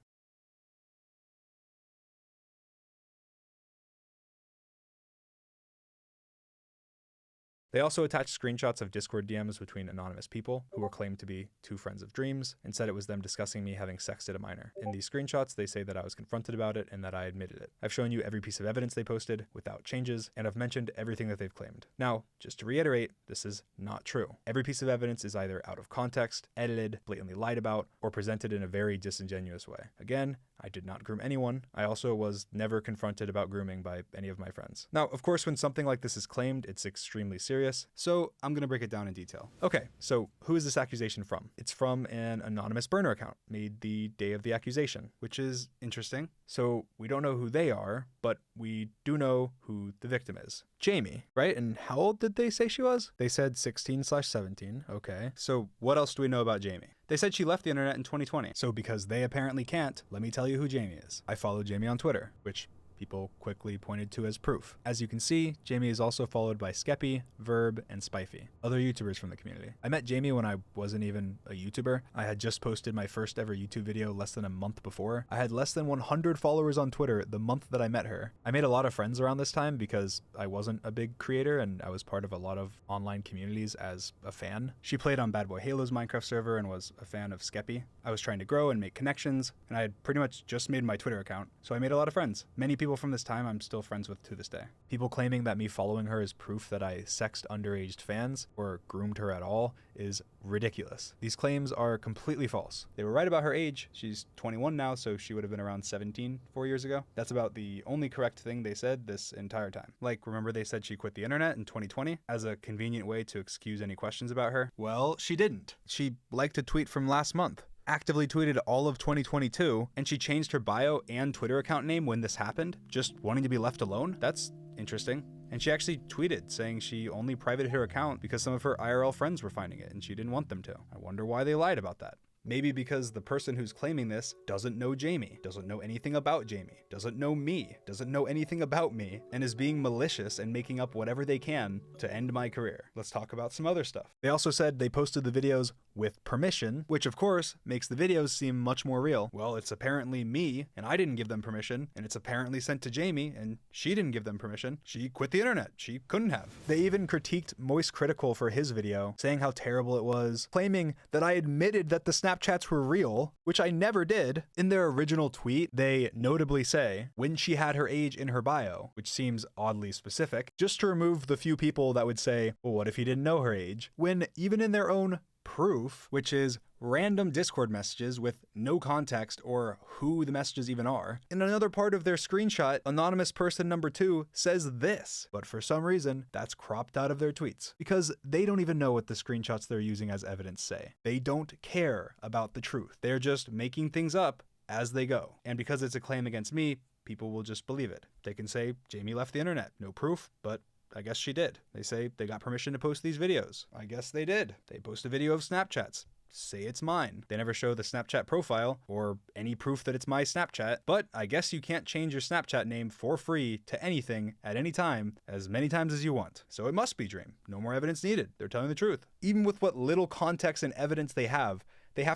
They also attached screenshots of Discord DMs between anonymous people who were claimed to be two friends of Dream's and said it was them discussing me having sexted a minor. In these screenshots, they say that I was confronted about it and that I admitted it. I've shown you every piece of evidence they posted without changes, and I've mentioned everything that they've claimed. Now, just to reiterate, this is not true. Every piece of evidence is either out of context, edited, blatantly lied about, or presented in a very disingenuous way. Again, I did not groom anyone. I also was never confronted about grooming by any of my friends. Now, of course, when something like this is claimed, it's extremely serious, so I'm gonna break it down in detail. Okay, so who is this accusation from? It's from an anonymous burner account made the day of the accusation, which is interesting. So we don't know who they are, but we do know who the victim is. Jamie, right? And how old did they say she was? They said 16/17, okay. So what else do we know about Jamie? They said she left the internet in 2020. So because they apparently can't, let me tell you who Jamie is. I follow Jamie on Twitter, which people quickly pointed to as proof. As you can see, Jamie is also followed by Skeppy, Verb, and Spifey, other YouTubers from the community. I met Jamie when I wasn't even a YouTuber. I had just posted my first ever YouTube video less than a month before. I had less than 100 followers on Twitter the month that I met her. I made a lot of friends around this time because I wasn't a big creator and I was part of a lot of online communities as a fan. She played on Bad Boy Halo's Minecraft server and was a fan of Skeppy. I was trying to grow and make connections, and I had pretty much just made my Twitter account, so I made a lot of friends. Many people from this time I'm still friends with to this day. People claiming that me following her is proof that I sexed underage fans or groomed her at all is ridiculous. These claims are completely false. They were right about her age. She's 21 now, so she would have been around 17 4 years ago. That's about the only correct thing they said this entire time. Like, remember they said she quit the internet in 2020 as a convenient way to excuse any questions about her? Well, she didn't. She liked a tweet from last month, actively tweeted all of 2022, and she changed her bio and Twitter account name when this happened, just wanting to be left alone? That's interesting. And she actually tweeted saying she only privated her account because some of her IRL friends were finding it and she didn't want them to. I wonder why they lied about that. Maybe because the person who's claiming this doesn't know Jamie, doesn't know anything about Jamie, doesn't know me, doesn't know anything about me, and is being malicious and making up whatever they can to end my career. Let's talk about some other stuff. They also said they posted the videos with permission, which of course makes the videos seem much more real. Well, it's apparently me, and I didn't give them permission, and it's apparently sent to Jamie, and she didn't give them permission. She quit the internet. She couldn't have. They even critiqued Moist Critical for his video, saying how terrible it was, claiming that I admitted that the Snapchats were real, which I never did. In their original tweet, they notably say, when she had her age in her bio, which seems oddly specific, just to remove the few people that would say, well, what if he didn't know her age? When even in their own proof, which is random Discord messages with no context or who the messages even are, in another part of their screenshot, anonymous person number 2 says this, but for some reason, that's cropped out of their tweets because they don't even know what the screenshots they're using as evidence say. They don't care about the truth. They're just making things up as they go. And because it's a claim against me, people will just believe it. They can say, Jamie left the internet. No proof, but I guess she did. They say they got permission to post these videos. I guess they did. They post a video of Snapchats. Say it's mine. They never show the Snapchat profile or any proof that it's my Snapchat, but I guess you can't change your Snapchat name for free to anything at any time as many times as you want. So it must be Dream. No more evidence needed. They're telling the truth. Even with what little context and evidence they have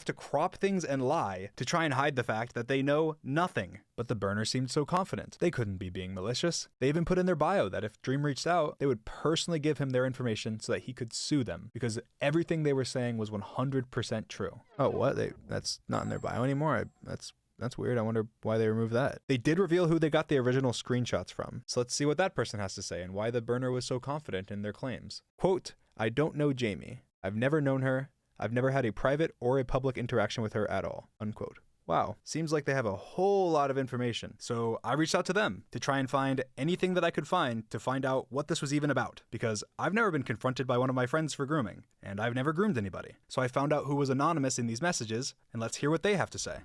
to crop things and lie to try and hide the fact that they know nothing. But the burner seemed so confident. They couldn't be being malicious. They even put in their bio that if Dream reached out, they would personally give him their information so that he could sue them because everything they were saying was 100% true. Oh, what? That's not in their bio anymore? That's weird. I wonder why they removed that. They did reveal who they got the original screenshots from. So let's see what that person has to say and why the burner was so confident in their claims. Quote, I don't know Jamie. I've never known her. I've never had a private or a public interaction with her at all, unquote. Wow, seems like they have a whole lot of information. So I reached out to them to try and find anything that I could find to find out what this was even about, because I've never been confronted by one of my friends for grooming, and I've never groomed anybody. So I found out who was anonymous in these messages, and let's hear what they have to say.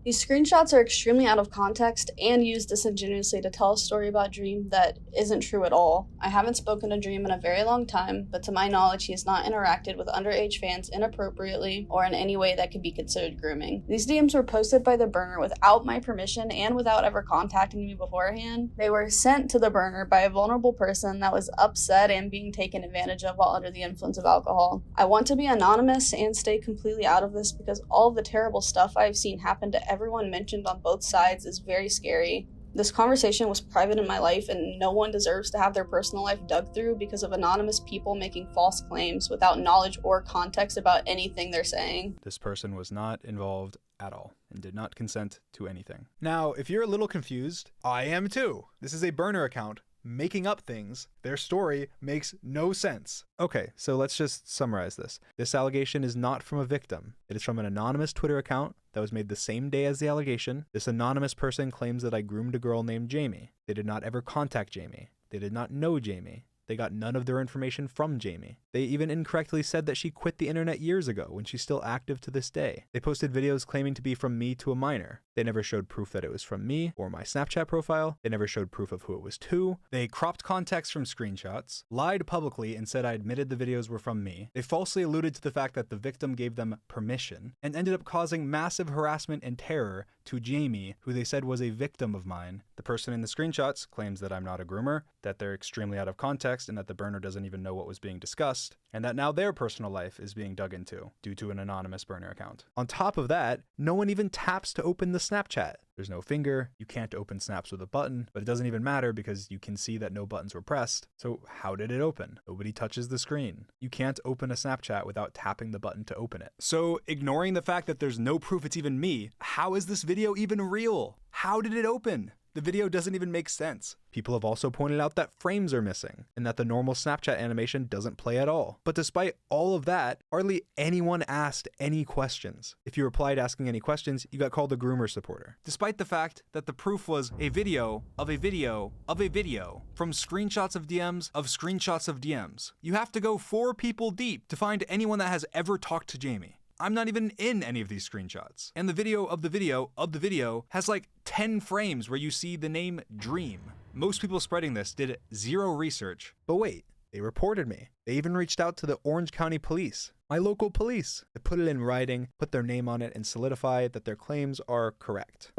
These screenshots are extremely out of context and used disingenuously to tell a story about Dream that isn't true at all. I haven't spoken to Dream in a very long time, but to my knowledge he has not interacted with underage fans inappropriately or in any way that could be considered grooming. These DMs were posted by the burner without my permission and without ever contacting me beforehand. They were sent to the burner by a vulnerable person that was upset and being taken advantage of while under the influence of alcohol. I want to be anonymous and stay completely out of this because all of the terrible stuff I've seen happen to everyone mentioned on both sides is very scary. This conversation was private in my life and no one deserves to have their personal life dug through because of anonymous people making false claims without knowledge or context about anything they're saying. This person was not involved at all and did not consent to anything. Now, if you're a little confused, I am too. This is a burner account making up things. Their story makes no sense. Okay, so let's just summarize this. This allegation is not from a victim. It is from an anonymous Twitter account that was made the same day as the allegation. This anonymous person claims that I groomed a girl named Jamie. They did not ever contact Jamie. They did not know Jamie. They got none of their information from Jamie. They even incorrectly said that she quit the internet years ago when she's still active to this day. They posted videos claiming to be from me to a minor. They never showed proof that it was from me or my Snapchat profile. They never showed proof of who it was to. They cropped context from screenshots, lied publicly and said I admitted the videos were from me. They falsely alluded to the fact that the victim gave them permission and ended up causing massive harassment and terror to Jamie, who they said was a victim of mine. The person in the screenshots claims that I'm not a groomer, that they're extremely out of context and that the burner doesn't even know what was being discussed, and that now their personal life is being dug into due to an anonymous burner account. On top of that, no one even taps to open the Snapchat. There's no finger, you can't open snaps with a button, but it doesn't even matter because you can see that no buttons were pressed. So how did it open? Nobody touches the screen. You can't open a Snapchat without tapping the button to open it. So ignoring the fact that there's no proof it's even me, how is this video even real? How did it open? The video doesn't even make sense. People have also pointed out that frames are missing and that the normal Snapchat animation doesn't play at all. But despite all of that, hardly anyone asked any questions. If you replied asking any questions, you got called a groomer supporter. Despite the fact that the proof was a video of a video of a video from screenshots of DMs of screenshots of DMs. You have to go 4 people deep to find anyone that has ever talked to Jamie. I'm not even in any of these screenshots. And the video of the video of the video has like 10 frames where you see the name Dream. Most people spreading this did 0 research. But wait, they reported me. They even reached out to the Orange County Police, my local police. They put it in writing, put their name on it, and solidify that their claims are correct.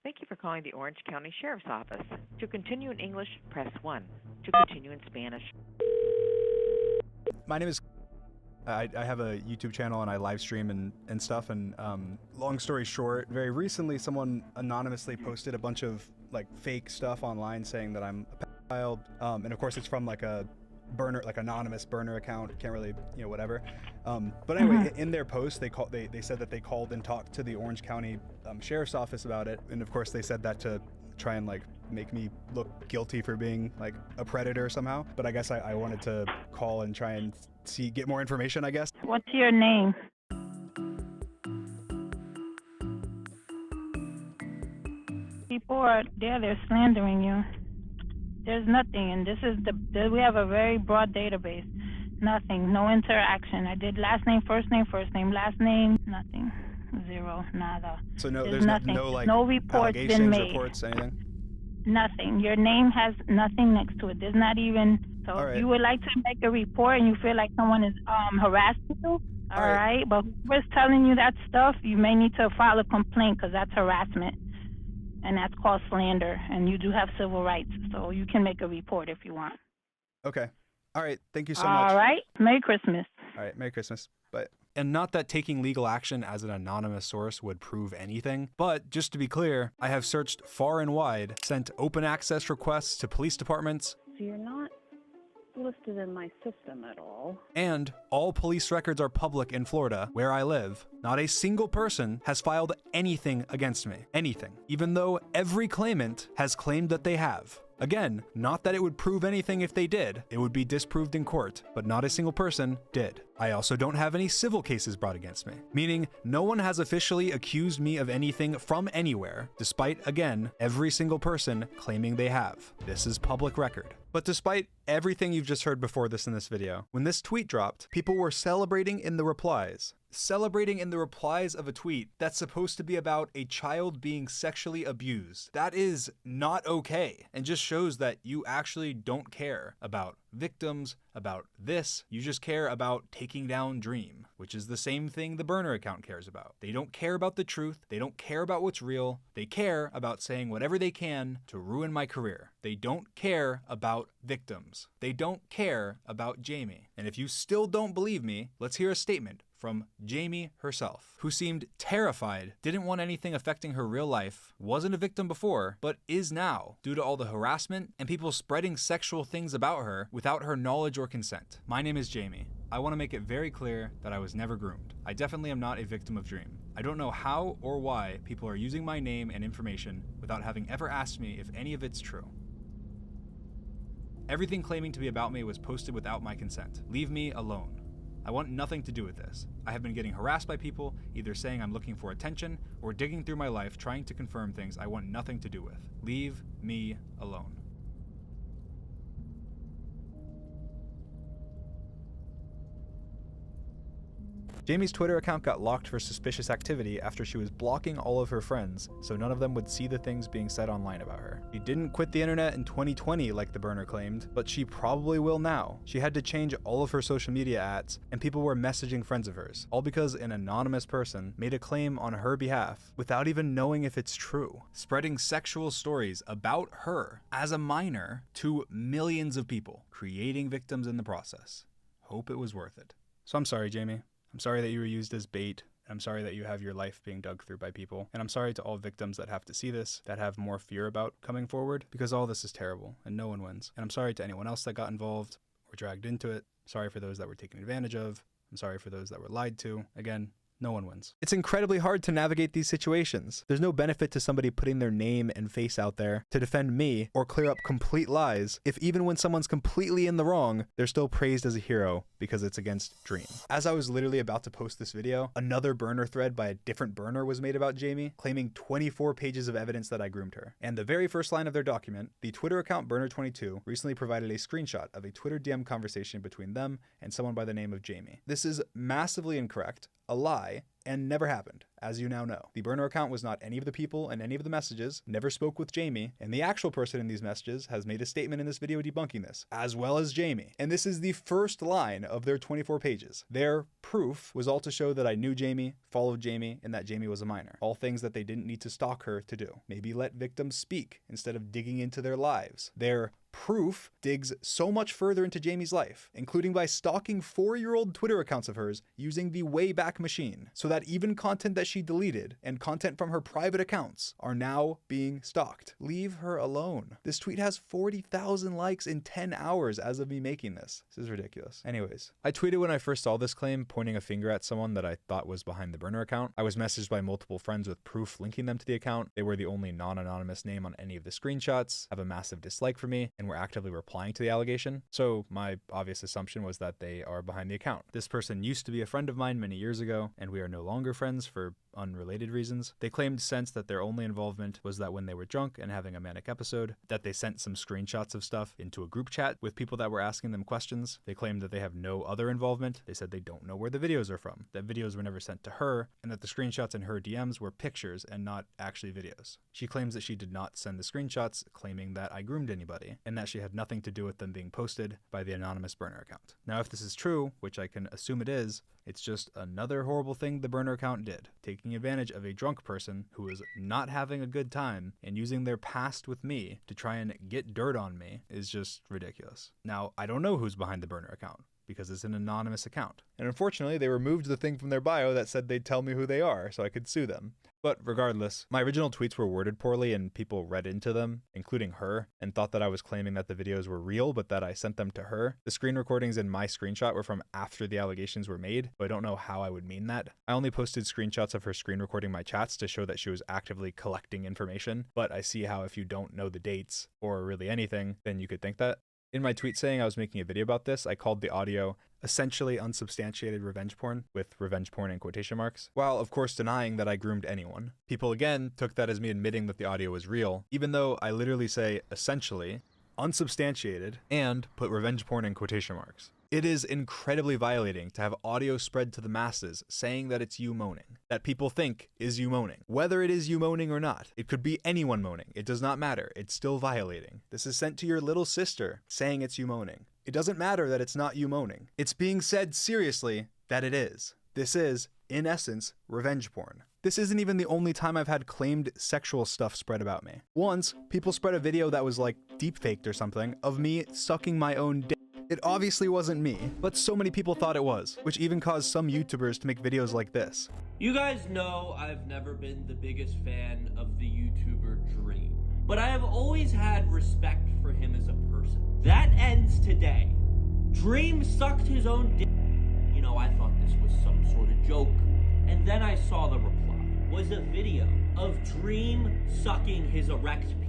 Thank you for calling the Orange County Sheriff's Office. To continue in English, press 1. To continue in Spanish. My name is... I have a YouTube channel and I live stream and stuff, and long story short, very recently someone anonymously posted a bunch of like fake stuff online saying that I'm a pedophile, and of course it's from like a burner, like anonymous burner account, can't really, you know, whatever. But anyway, in their post they said that they called and talked to the Orange County Sheriff's Office about it, and of course they said that to try and like make me look guilty for being like a predator somehow. But I guess I wanted to call and try and get more information, I guess. What's your name? People are there, they're slandering you. There's nothing, and this is we have a very broad database. Nothing, no interaction. I did last name, last name, nothing. Zero, nada. So there's nothing. No reports been made. Reports, anything? Nothing. Your name has nothing next to it. There's not even. So All right. if you would like to make a report and you feel like someone is harassing you, all right. But whoever's telling you that stuff, you may need to file a complaint because that's harassment, and that's called slander. And you do have civil rights, so you can make a report if you want. Okay. All right. Thank you so much. All right. Merry Christmas. All right. Merry Christmas. Bye. And not that taking legal action as an anonymous source would prove anything, but just to be clear, I have searched far and wide, sent open access requests to police departments. So you're not listed in my system at all. And all police records are public in Florida, where I live. Not a single person has filed anything against me. Anything. Even though every claimant has claimed that they have. Again, not that it would prove anything if they did. It would be disproved in court, but not a single person did. I also don't have any civil cases brought against me, meaning no one has officially accused me of anything from anywhere, despite, again, every single person claiming they have. This is public record. But despite everything you've just heard before this in this video, when this tweet dropped, people were celebrating in the replies. Celebrating in the replies of a tweet that's supposed to be about a child being sexually abused. That is not okay, and just shows that you actually don't care about victims, about this. You just care about taking down Dream, which is the same thing the burner account cares about. They don't care about the truth. They don't care about what's real. They care about saying whatever they can to ruin my career. They don't care about victims. They don't care about Jamie. And if you still don't believe me, let's hear a statement from Jamie herself, who seemed terrified, didn't want anything affecting her real life, wasn't a victim before, but is now, due to all the harassment and people spreading sexual things about her without her knowledge or consent. My name is Jamie. I want to make it very clear that I was never groomed. I definitely am not a victim of Dream. I don't know how or why people are using my name and information without having ever asked me if any of it's true. Everything claiming to be about me was posted without my consent. Leave me alone. I want nothing to do with this. I have been getting harassed by people, either saying I'm looking for attention or digging through my life trying to confirm things I want nothing to do with. Leave me alone. Jamie's Twitter account got locked for suspicious activity after she was blocking all of her friends, so none of them would see the things being said online about her. She didn't quit the internet in 2020 like the burner claimed, but she probably will now. She had to change all of her social media ads, and people were messaging friends of hers, all because an anonymous person made a claim on her behalf without even knowing if it's true, spreading sexual stories about her as a minor to millions of people, creating victims in the process. Hope it was worth it. So I'm sorry, Jamie. I'm sorry that you were used as bait. I'm sorry that you have your life being dug through by people. And I'm sorry to all victims that have to see this, that have more fear about coming forward, because all this is terrible and no one wins. And I'm sorry to anyone else that got involved or dragged into it. Sorry for those that were taken advantage of. I'm sorry for those that were lied to. Again, no one wins. It's incredibly hard to navigate these situations. There's no benefit to somebody putting their name and face out there to defend me or clear up complete lies if even when someone's completely in the wrong, they're still praised as a hero because it's against Dream. As I was literally about to post this video, another burner thread by a different burner was made about Jamie, claiming 24 pages of evidence that I groomed her. And the very first line of their document, the Twitter account Burner22 recently provided a screenshot of a Twitter DM conversation between them and someone by the name of Jamie. This is massively incorrect, a lie, and never happened, as you now know. The burner account was not any of the people in any of the messages, never spoke with Jamie, and the actual person in these messages has made a statement in this video debunking this, as well as Jamie. And this is the first line of their 24 pages. Their proof was all to show that I knew Jamie, followed Jamie, and that Jamie was a minor. All things that they didn't need to stalk her to do. Maybe let victims speak instead of digging into their lives. Their Proof digs so much further into Jamie's life, including by stalking 4-year-old Twitter accounts of hers using the Wayback Machine, so that even content that she deleted and content from her private accounts are now being stalked. Leave her alone. This tweet has 40,000 likes in 10 hours as of me making this. This is ridiculous. Anyways, I tweeted when I first saw this claim, pointing a finger at someone that I thought was behind the burner account. I was messaged by multiple friends with proof linking them to the account. They were the only non-anonymous name on any of the screenshots, have a massive dislike for me, and were actively replying to the allegation. So my obvious assumption was that they are behind the account. This person used to be a friend of mine many years ago, and we are no longer friends for unrelated reasons. They claimed since that their only involvement was that when they were drunk and having a manic episode, that they sent some screenshots of stuff into a group chat with people that were asking them questions. They claimed that they have no other involvement. They said they don't know where the videos are from, that videos were never sent to her, and that the screenshots in her DMs were pictures and not actually videos. She claims that she did not send the screenshots, claiming that I groomed anybody, and that she had nothing to do with them being posted by the anonymous burner account. Now, if this is true, which I can assume it is, it's just another horrible thing the burner account did, taking advantage of a drunk person who was not having a good time and using their past with me to try and get dirt on me is just ridiculous. Now, I don't know who's behind the burner account, because it's an anonymous account. And unfortunately, they removed the thing from their bio that said they'd tell me who they are so I could sue them. But regardless, my original tweets were worded poorly and people read into them, including her, and thought that I was claiming that the videos were real, but that I sent them to her. The screen recordings in my screenshot were from after the allegations were made, so I don't know how I would mean that. I only posted screenshots of her screen recording my chats to show that she was actively collecting information, but I see how if you don't know the dates, or really anything, then you could think that. In my tweet saying I was making a video about this, I called the audio essentially unsubstantiated revenge porn, with revenge porn in quotation marks, while of course denying that I groomed anyone. People again took that as me admitting that the audio was real, even though I literally say essentially, unsubstantiated, and put revenge porn in quotation marks. It is incredibly violating to have audio spread to the masses saying that it's you moaning, that people think is you moaning. Whether it is you moaning or not, it could be anyone moaning. It does not matter. It's still violating. This is sent to your little sister saying it's you moaning. It doesn't matter that it's not you moaning. It's being said seriously that it is. This is, in essence, revenge porn. This isn't even the only time I've had claimed sexual stuff spread about me. Once, people spread a video that was like deepfaked or something of me sucking my own dick. It obviously wasn't me, but so many people thought it was, which even caused some YouTubers to make videos like this. You guys know I've never been the biggest fan of the YouTuber Dream, but I have always had respect for him as a person. That ends today. Dream sucked his own dick. You know, I thought this was some sort of joke, and then I saw the reply. Was a video of Dream sucking his erect penis.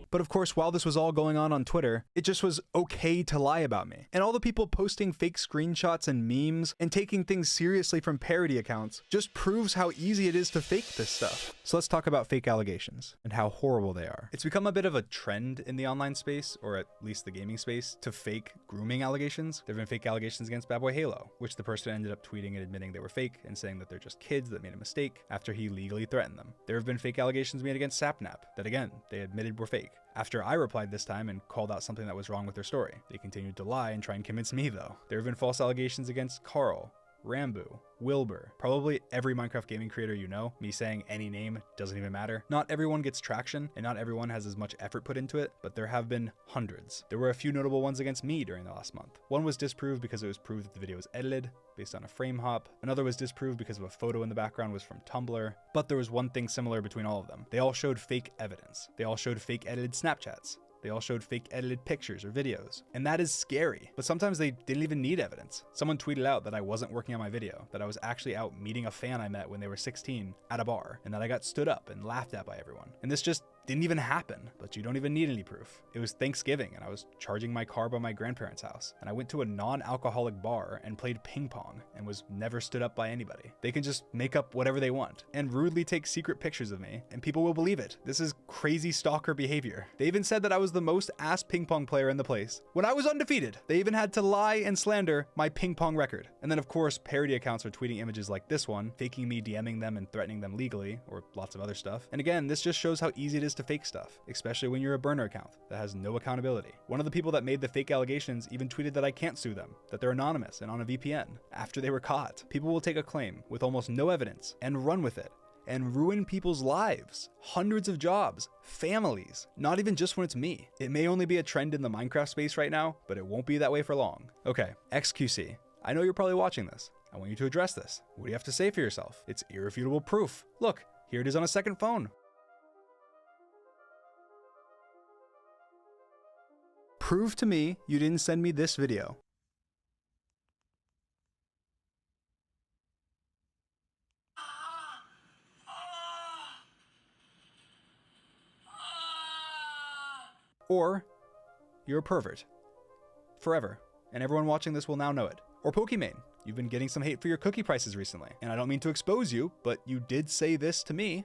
But of course, while this was all going on Twitter, it just was okay to lie about me. And all the people posting fake screenshots and memes and taking things seriously from parody accounts just proves how easy it is to fake this stuff. So let's talk about fake allegations and how horrible they are. It's become a bit of a trend in the online space, or at least the gaming space, to fake grooming allegations. There have been fake allegations against Bad Boy Halo, which the person ended up tweeting and admitting they were fake and saying that they're just kids that made a mistake after he legally threatened them. There have been fake allegations made against Sapnap that, again, they admitted were fake. After I replied this time and called out something that was wrong with their story. They continued to lie and try and convince me though. There have been false allegations against Carl, Rambu, Wilbur, probably every Minecraft gaming creator you know. Me saying any name doesn't even matter. Not everyone gets traction and not everyone has as much effort put into it, but there have been hundreds. There were a few notable ones against me during the last month. One was disproved because it was proved that the video was edited based on a frame hop. Another was disproved because of a photo in the background was from Tumblr. But there was one thing similar between all of them. They all showed fake evidence. They all showed fake edited Snapchats. They all showed fake edited pictures or videos. And that is scary. But sometimes they didn't even need evidence. Someone tweeted out that I wasn't working on my video, that I was actually out meeting a fan I met when they were 16 at a bar, and that I got stood up and laughed at by everyone. And this just didn't even happen, but you don't even need any proof. It was Thanksgiving and I was charging my car by my grandparents' house, and I went to a non-alcoholic bar and played ping pong and was never stood up by anybody. They can just make up whatever they want and rudely take secret pictures of me, and people will believe it. This is crazy stalker behavior. They even said that I was the most ass ping pong player in the place when I was undefeated. They even had to lie and slander my ping pong record. And then of course, parody accounts are tweeting images like this one, faking me DMing them and threatening them legally, or lots of other stuff. And again, this just shows how easy it is to fake stuff, especially when you're a burner account that has no accountability. One of the people that made the fake allegations even tweeted that I can't sue them, that they're anonymous and on a VPN after they were caught. People will take a claim with almost no evidence and run with it and ruin people's lives, hundreds of jobs, families, not even just when it's me. It may only be a trend in the Minecraft space right now, but it won't be that way for long. Okay, XQC, I know you're probably watching this. I want you to address this. What do you have to say for yourself? It's irrefutable proof. Look, here it is on a second phone. Prove to me you didn't send me this video. Or you're a pervert. Forever. And everyone watching this will now know it. Or Pokimane, you've been getting some hate for your cookie prices recently. And I don't mean to expose you, but you did say this to me.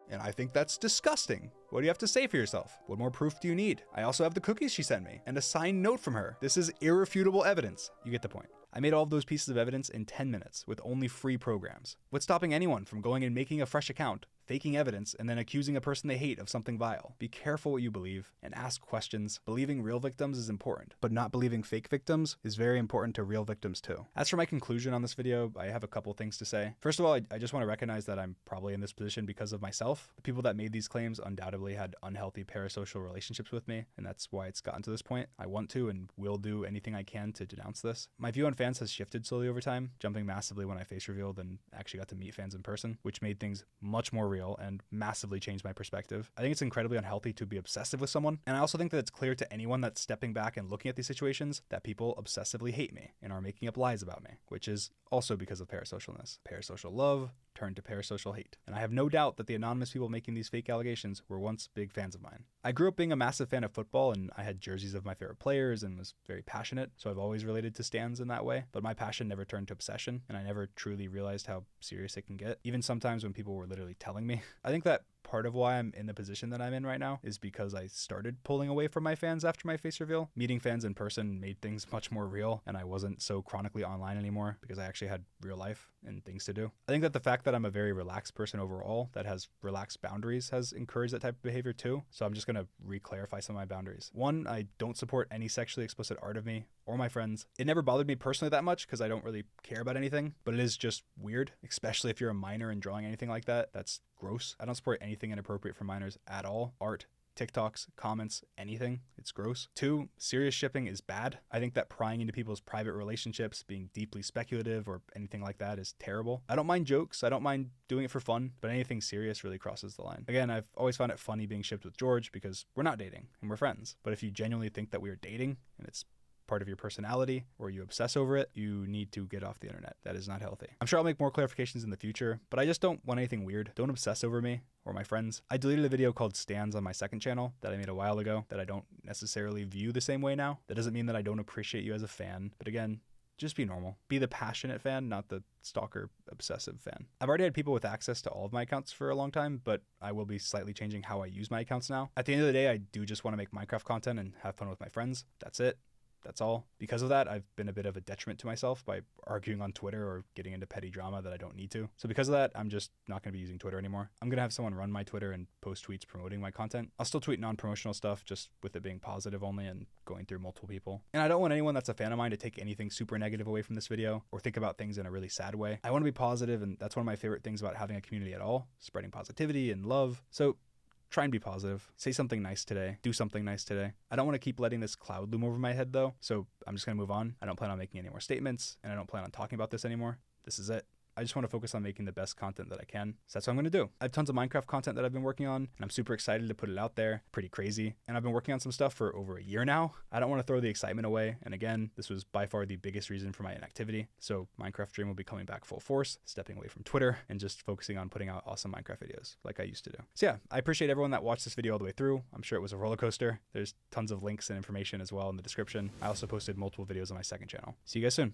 And I think that's disgusting. What do you have to say for yourself? What more proof do you need? I also have the cookies she sent me and a signed note from her. This is irrefutable evidence. You get the point. I made all of those pieces of evidence in 10 minutes with only free programs. What's stopping anyone from going and making a fresh account, faking evidence, and then accusing a person they hate of something vile? Be careful what you believe and ask questions. Believing real victims is important, but not believing fake victims is very important to real victims too. As for my conclusion on this video, I have a couple things to say. First of all, I just want to recognize that I'm probably in this position because of myself. The people that made these claims undoubtedly had unhealthy parasocial relationships with me, and that's why it's gotten to this point. I want to and will do anything I can to denounce this. My view on fans has shifted slowly over time, jumping massively when I face revealed and actually got to meet fans in person, which made things much more real and massively changed my perspective. I think it's incredibly unhealthy to be obsessive with someone, and I also think that it's clear to anyone that's stepping back and looking at these situations that people obsessively hate me and are making up lies about me, which is also because of parasocialness. Parasocial love turned to parasocial hate. And I have no doubt that the anonymous people making these fake allegations were once big fans of mine. I grew up being a massive fan of football, and I had jerseys of my favorite players and was very passionate, so I've always related to stands in that way, but my passion never turned to obsession, and I never truly realized how serious it can get, even sometimes when people were literally telling me. I think that part of why I'm in the position that I'm in right now is because I started pulling away from my fans after my face reveal. Meeting fans in person made things much more real, and I wasn't so chronically online anymore because I actually had real life and things to do. I think that the fact that I'm a very relaxed person overall that has relaxed boundaries has encouraged that type of behavior too, so I'm just going to re-clarify some of my boundaries. One, I don't support any sexually explicit art of me or my friends. It never bothered me personally that much because I don't really care about anything, but it is just weird, especially if you're a minor and drawing anything like that. That's gross. I don't support anything inappropriate for minors at all. Art, TikToks, comments, anything. It's gross. 2, serious shipping is bad. I think that prying into people's private relationships, being deeply speculative or anything like that is terrible. I don't mind jokes. I don't mind doing it for fun, but anything serious really crosses the line. Again, I've always found it funny being shipped with George because we're not dating and we're friends. But if you genuinely think that we are dating and it's part of your personality or you obsess over it, you need to get off the internet. That is not healthy. I'm sure I'll make more clarifications in the future, but I just don't want anything weird. Don't obsess over me or my friends. I deleted a video called Stands on my second channel that I made a while ago that I don't necessarily view the same way now. That doesn't mean that I don't appreciate you as a fan, but again, just be normal. Be the passionate fan, not the stalker obsessive fan. I've already had people with access to all of my accounts for a long time, but I will be slightly changing how I use my accounts now. At the end of the day, I do just want to make Minecraft content and have fun with my friends. That's it. That's all. Because of that, I've been a bit of a detriment to myself by arguing on Twitter or getting into petty drama that I don't need to. So because of that, I'm just not going to be using Twitter anymore. I'm going to have someone run my Twitter and post tweets promoting my content. I'll still tweet non-promotional stuff, just with it being positive only and going through multiple people. And I don't want anyone that's a fan of mine to take anything super negative away from this video or think about things in a really sad way. I want to be positive, and that's one of my favorite things about having a community at all, spreading positivity and love. So try and be positive. Say something nice today. Do something nice today. I don't want to keep letting this cloud loom over my head though, so I'm just going to move on. I don't plan on making any more statements, and I don't plan on talking about this anymore. This is it. I just want to focus on making the best content that I can. So that's what I'm going to do. I have tons of Minecraft content that I've been working on, and I'm super excited to put it out there. Pretty crazy. And I've been working on some stuff for over a year now. I don't want to throw the excitement away. And again, this was by far the biggest reason for my inactivity. So Minecraft Dream will be coming back full force, stepping away from Twitter, and just focusing on putting out awesome Minecraft videos like I used to do. So yeah, I appreciate everyone that watched this video all the way through. I'm sure it was a roller coaster. There's tons of links and information as well in the description. I also posted multiple videos on my second channel. See you guys soon.